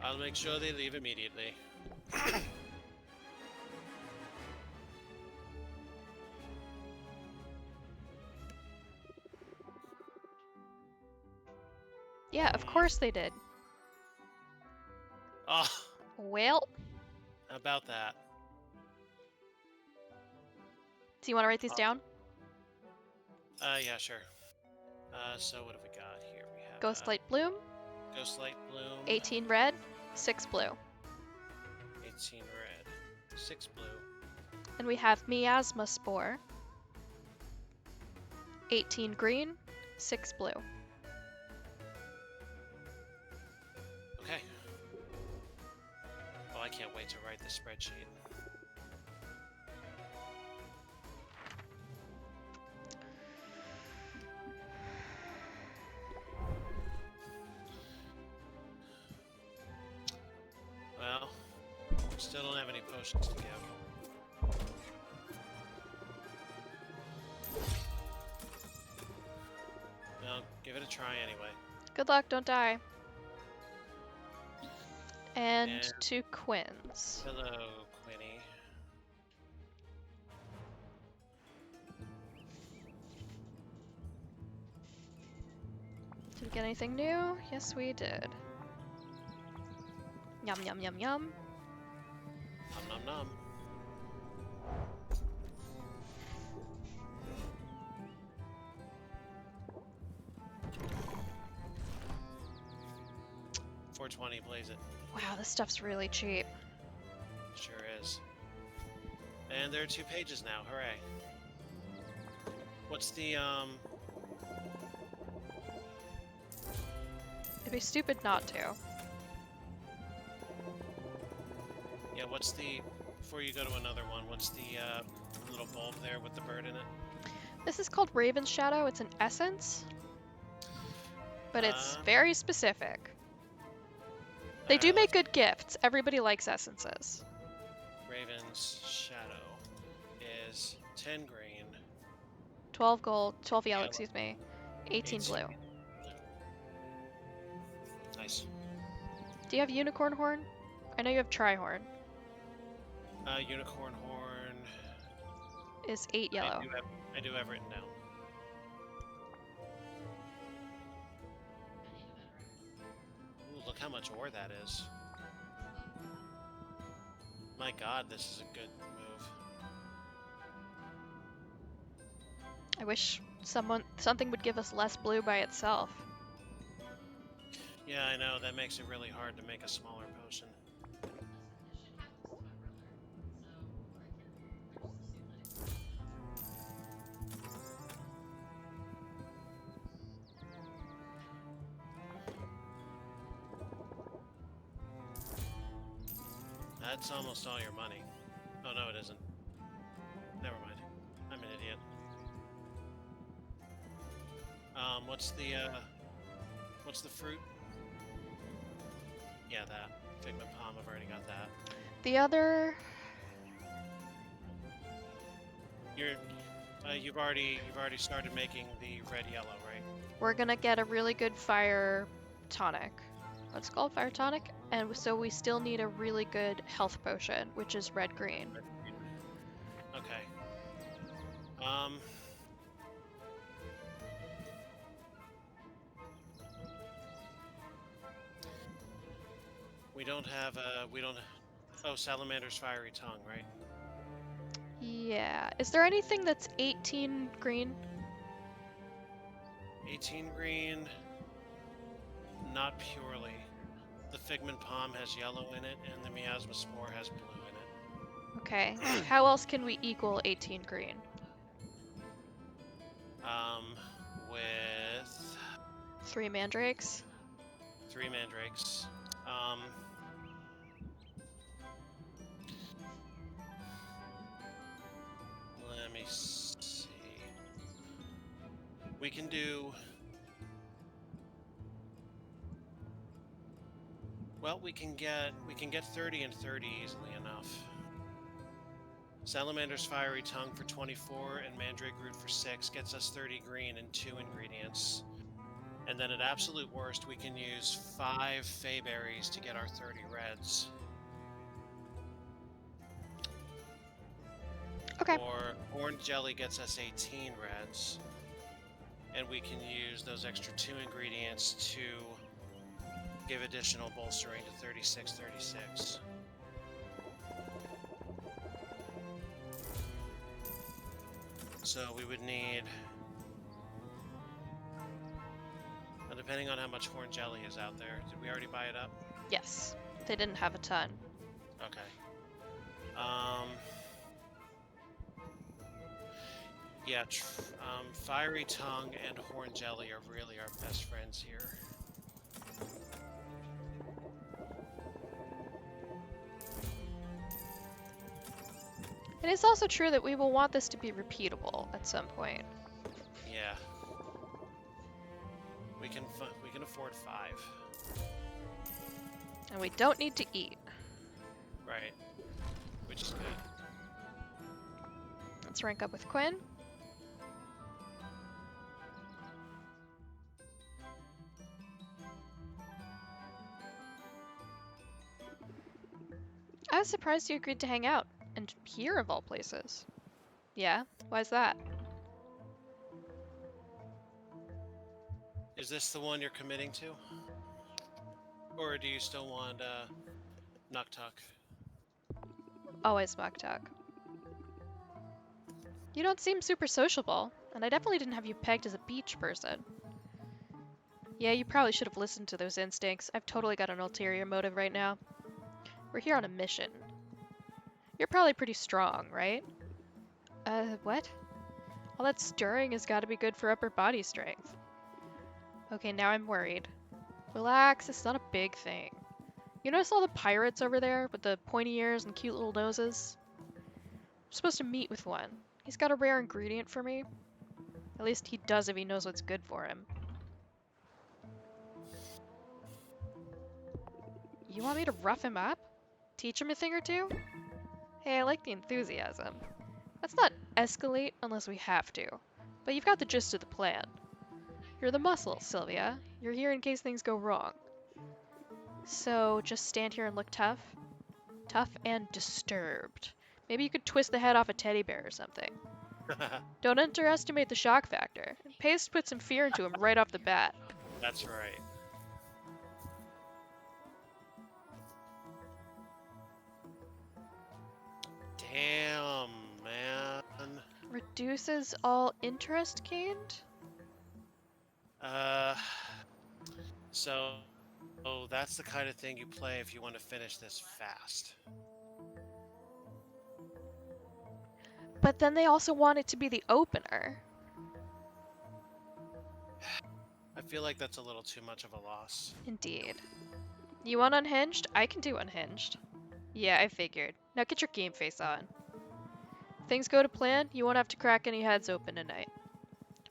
I'll make sure they leave immediately. Yeah, of course they did. Oh, Well, about that. do you want to write these down? Yeah, sure. So what have we got here? We have Ghostlight Bloom, Ghostlight Bloom. 18 red, 6 blue. 18 red, 6 blue. And we have Miasma Spore, 18 green, 6 blue. Okay. Oh, I can't wait to write the spreadsheet. Well, still don't have any potions to give. Well, give it a try anyway. Good luck, don't die. And And- 2 Quins. Hello, Quinny. Did we get anything new? Yes, we did. Yum, yum, yum, yum. Nom nom nom. $4.20, blaze it. Wow, this stuff's really cheap. Sure is. And there are 2 pages now, hooray. What's the, It'd be stupid not to. yeah, what's the, before you go to another one, what's the, little bulb there with the bird in it? This is called Raven's Shadow. It's an essence, but it's Uh. very specific. They do make good gifts. Everybody likes essences. Raven's Shadow is 10 green. 12 gold, 12 yellow, Yellow. excuse me. 18 blue. Nice. Do you have unicorn horn? I know you have trihorn. Unicorn horn. Is 8 yellow. I do have written down. Ooh, look how much ore that is. My god, this is a good move. I wish something would give us less blue by itself. Yeah, I know, that makes it really hard to make a smaller potion. That's almost all your money. Oh no, it isn't. Never mind. I'm an idiot. What's the fruit? Yeah, that. Figment palm, I've already got that. The other... You've already started making the red yellow, right? We're gonna get a really good fire tonic. What's it called? Fire tonic? And so we still need a really good health potion, which is red-green. Okay. We don't. Oh, Salamander's Fiery Tongue, right? Yeah. Is there anything that's 18 green? 18 green. Not purely. The Figment Palm has yellow in it, and the Miasma Spore has blue in it. Okay. How else can we equal 18 green? With 3 mandrakes? 3 mandrakes. Let me see. We can do. Well, we can get 30 and 30 easily enough. Salamander's Fiery Tongue for 24 and Mandrake Root for 6 gets us 30 green and 2 ingredients. And then at absolute worst, we can use 5 Feyberries to get our 30 reds. Okay. Or Orange Jelly gets us 18 reds. And we can use those extra 2 ingredients to give additional bolstering to 36, 36. So we would need, and depending on how much Horn Jelly is out there, did we already buy it up? Yes. They didn't have a ton. Okay. Yeah, Fiery Tongue and Horn Jelly are really our best friends here. It is also true that we will want this to be repeatable at some point. Yeah. We can afford 5. And we don't need to eat. Right. Which is good. Let's rank up with Quinn. I was surprised you agreed to hang out. And here of all places. Yeah? Why's that? Is this the one you're committing to? Or do you still want Nuktuk? Always Moktuk. You don't seem super sociable, and I definitely didn't have you pegged as a beach person. Yeah, you probably should have listened to those instincts. I've totally got an ulterior motive right now. We're here on a mission. You're probably pretty strong, right? What? All that stirring has got to be good for upper body strength. Okay, now I'm worried. Relax, it's not a big thing. You notice all the pirates over there with the pointy ears and cute little noses? I'm supposed to meet with one. He's got a rare ingredient for me. At least he does if he knows what's good for him. You want me to rough him up? Teach him a thing or two? Hey, I like the enthusiasm. Let's not escalate unless we have to. But you've got the gist of the plan. You're the muscle, Sylvia. You're here in case things go wrong. So, just stand here and look tough? Tough and disturbed. Maybe you could twist the head off a teddy bear or something. Don't underestimate the shock factor. It pays to put some fear into him right off the bat. That's right. Damn, man. Reduces all interest gained? So, that's the kind of thing you play if you want to finish this fast. But then they also want it to be the opener. I feel like that's a little too much of a loss. Indeed. You want unhinged? I can do unhinged. Yeah, I figured. Now get your game face on. If things go to plan, you won't have to crack any heads open tonight.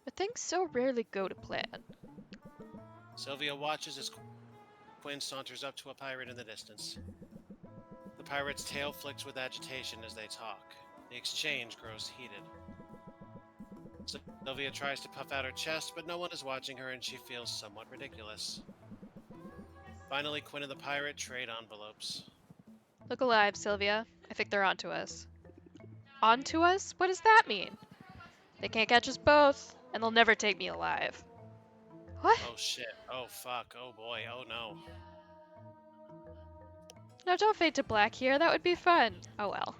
But things so rarely go to plan. Sylvia watches as Quinn saunters up to a pirate in the distance. The The pirate's tail flicks with agitation as they talk. The exchange grows heated. Sylvia tries to puff out her chest, but no one is watching her and she feels somewhat ridiculous. Finally, Quinn and the pirate trade envelopes. Look alive, Sylvia. I think they're onto us. Onto us? What does that mean? They can't catch us both, and they'll never take me alive. What? Oh shit. Oh fuck. Oh boy. Oh no. No, don't fade to black here. That would be fun. Oh well.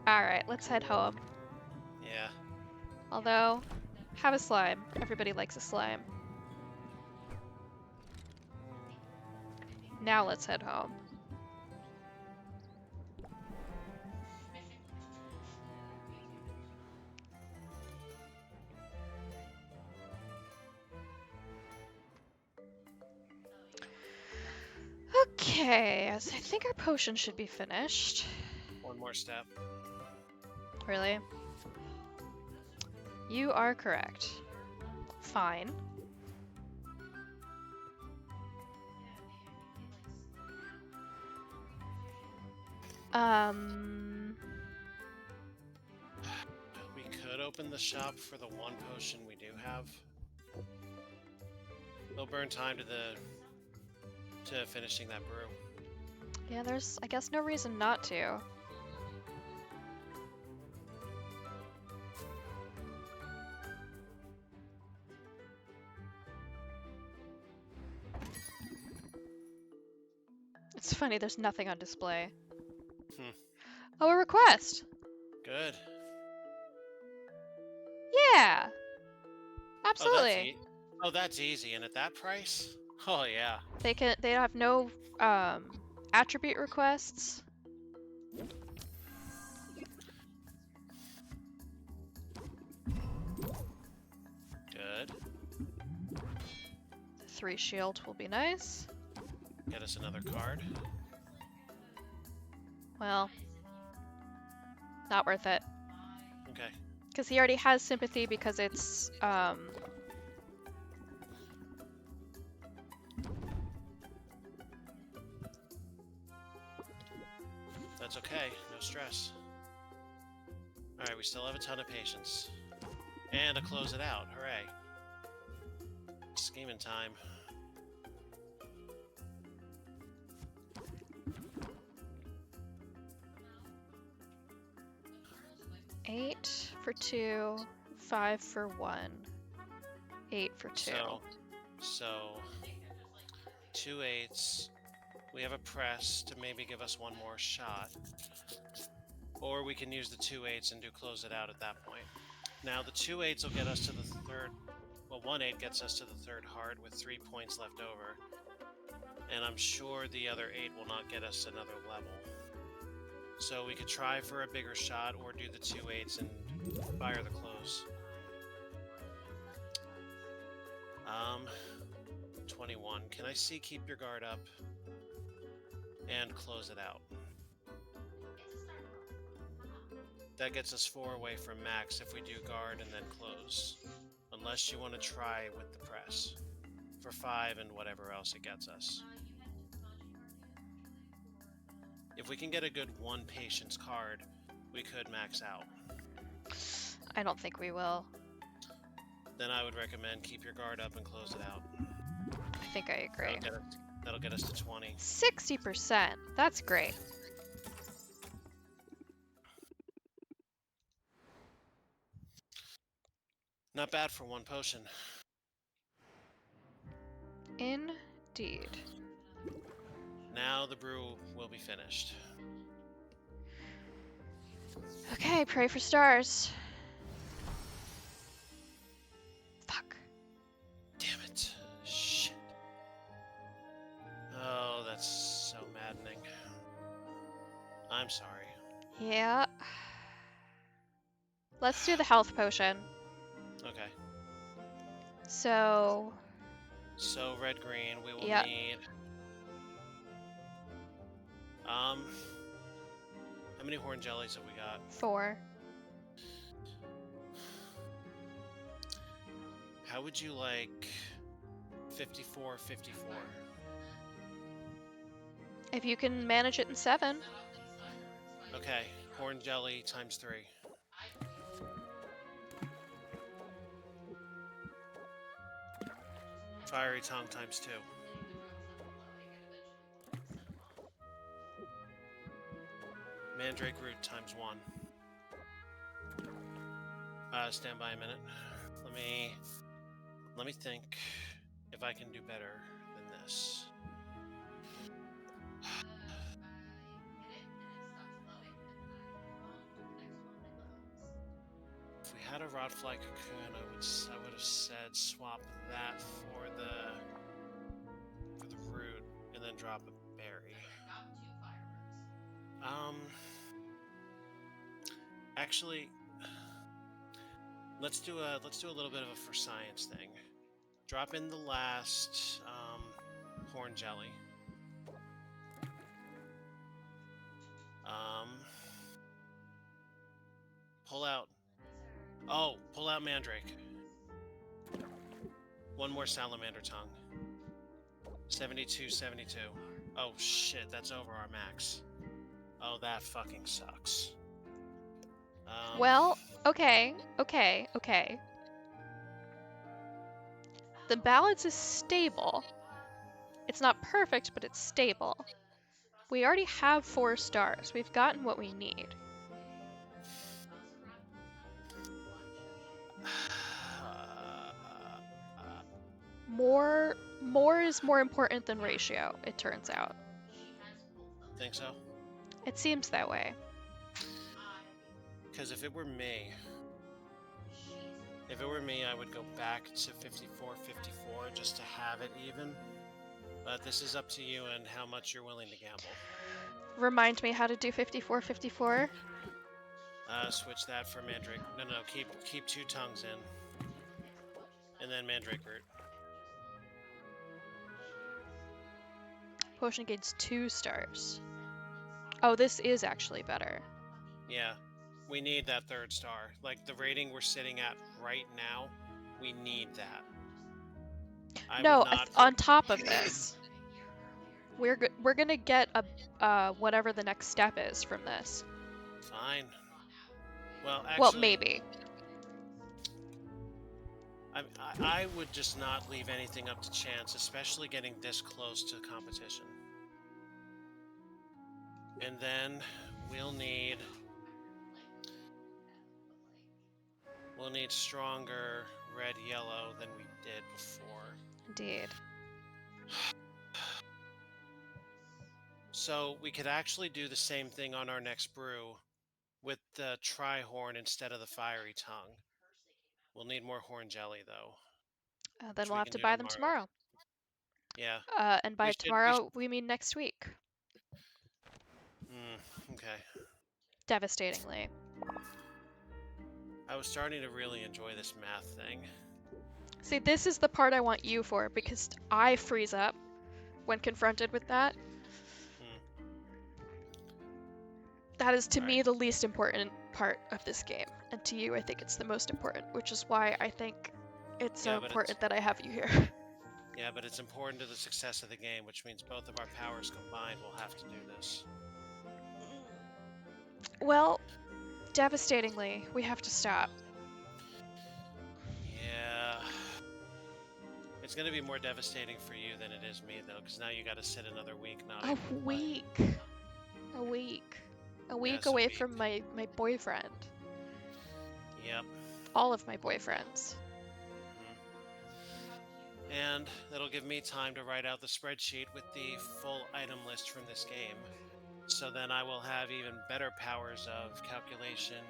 Alright, let's head home. Yeah. Although, have a slime. Everybody likes a slime. Now let's head home. Okay, I think our potion should be finished. One more step. Really? You are correct. Fine. We could open the shop for the one potion we do have. We'll burn time to finishing that brew. Yeah, there's, I guess, no reason not to. It's funny, there's nothing on display. Oh, a request! Good. Yeah! Absolutely. Oh, that's easy. And at that price? Oh yeah. They have no attribute requests. Good. 3 shield will be nice. Get us another card. Well, not worth it. Okay. Because he already has sympathy because it's That's okay. No stress. Alright, we still have a ton of patience. And to close it out. Hooray. Scheming time. $8 for 2, 5 for 1, 8 for 2. So 2 8s. We have a press to maybe give us one more shot. Or we can use the 2 8s and do close it out at that point. Now the 2 8s will get us to the third. Well, 1 8 gets us to the third heart with 3 points left over. And I'm sure the other 8 will not get us another level. So we could try for a bigger shot or do the 2 8s and fire the close. 21. Can I see keep your guard up and close it out? That gets us 4 away from max if we do guard and then close. Unless you want to try with the press for 5 and whatever else it gets us. If we can get a good 1 patience card, we could max out. I don't think we will. Then I would recommend keep your guard up and close it out. I think I agree. That'll get us to 20. 60%. That's great. Not bad for 1 potion. Indeed. Now the brew will be finished. Okay, pray for stars. Fuck. Damn it. Shit. Oh, that's so maddening. I'm sorry. Yeah. Let's do the health potion. Okay. So, red green, we will Yeah. need how many horn jellies have we got? 4. How would you like 54, 54? If you can manage it in 7. Okay, corn jelly times 3. Fiery tongue times 2. Mandrake root times 1. Stand by a minute. Let me think if I can do better than this. If we had a Rotfly cocoon, I would have said swap that for the root and then drop a berry. Actually, let's do a little bit of a for science thing. Drop in the last corn jelly. Pull out mandrake. One more salamander tongue. 72, 72. Oh shit, that's over our max. Oh, that fucking sucks. Well, okay. The balance is stable. It's not perfect, but it's stable. We already have 4 stars. We've gotten what we need. More is more important than ratio, it turns out. Think so? It seems that way. Because if it were me, I would go back to 54-54 just to have it even. But this is up to you and how much you're willing to gamble. Remind me how to do 54-54. Switch that for mandrake. No, keep 2 tongues in, and then mandrake root. Potion gains 2 stars. Oh, this is actually better. Yeah, we need that 3rd star. Like the rating we're sitting at right now, we need that. On top of this, we're gonna get a whatever the next step is from this. Fine. Well, actually, well, maybe. I would just not leave anything up to chance, especially getting this close to competition. And then we'll need stronger red-yellow than we did before. Indeed. So we could actually do the same thing on our next brew with the tri-horn instead of the fiery tongue. We'll need more horn jelly, though. Then we'll have to buy them tomorrow. Yeah. And by tomorrow, we mean next week. Okay. Devastatingly. I was starting to really enjoy this math thing. See, this is the part I want you for, because I freeze up when confronted with that. That is, to me, the least important part of this game. And to you, I think it's the most important, which is why I think it's so important that I have you here. Yeah, but it's important to the success of the game, which means both of our powers combined will have to do this. Well, devastatingly, we have to stop. Yeah. It's going to be more devastating for you than it is me, though, because now you got to sit another week not able to play. A week away from my boyfriend. Yep. All of my boyfriends. And that'll give me time to write out the spreadsheet with the full item list from this game. So then I will have even better powers of calculation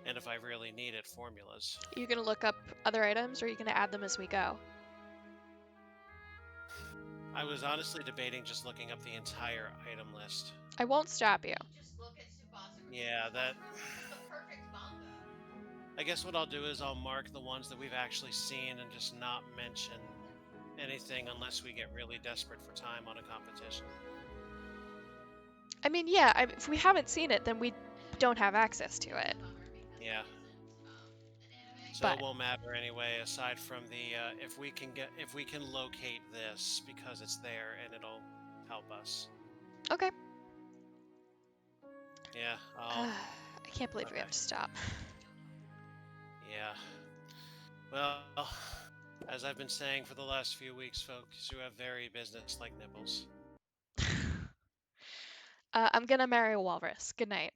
and if I really need it, formulas. Are you going to look up other items, or are you going to add them as we go? I was honestly debating just looking up the entire item list. I won't stop you. Yeah, that... I guess what I'll do is I'll mark the ones that we've actually seen and just not mention anything unless we get really desperate for time on a competition. I mean, yeah, if we haven't seen it, then we don't have access to it. Yeah. So it won't matter anyway, aside from the if we can locate this because it's there and it'll help us. Okay. Yeah. I can't believe we Okay. have to stop. Yeah. Well, as I've been saying for the last few weeks, folks, you have very business-like nipples. I'm gonna marry a walrus. Good night.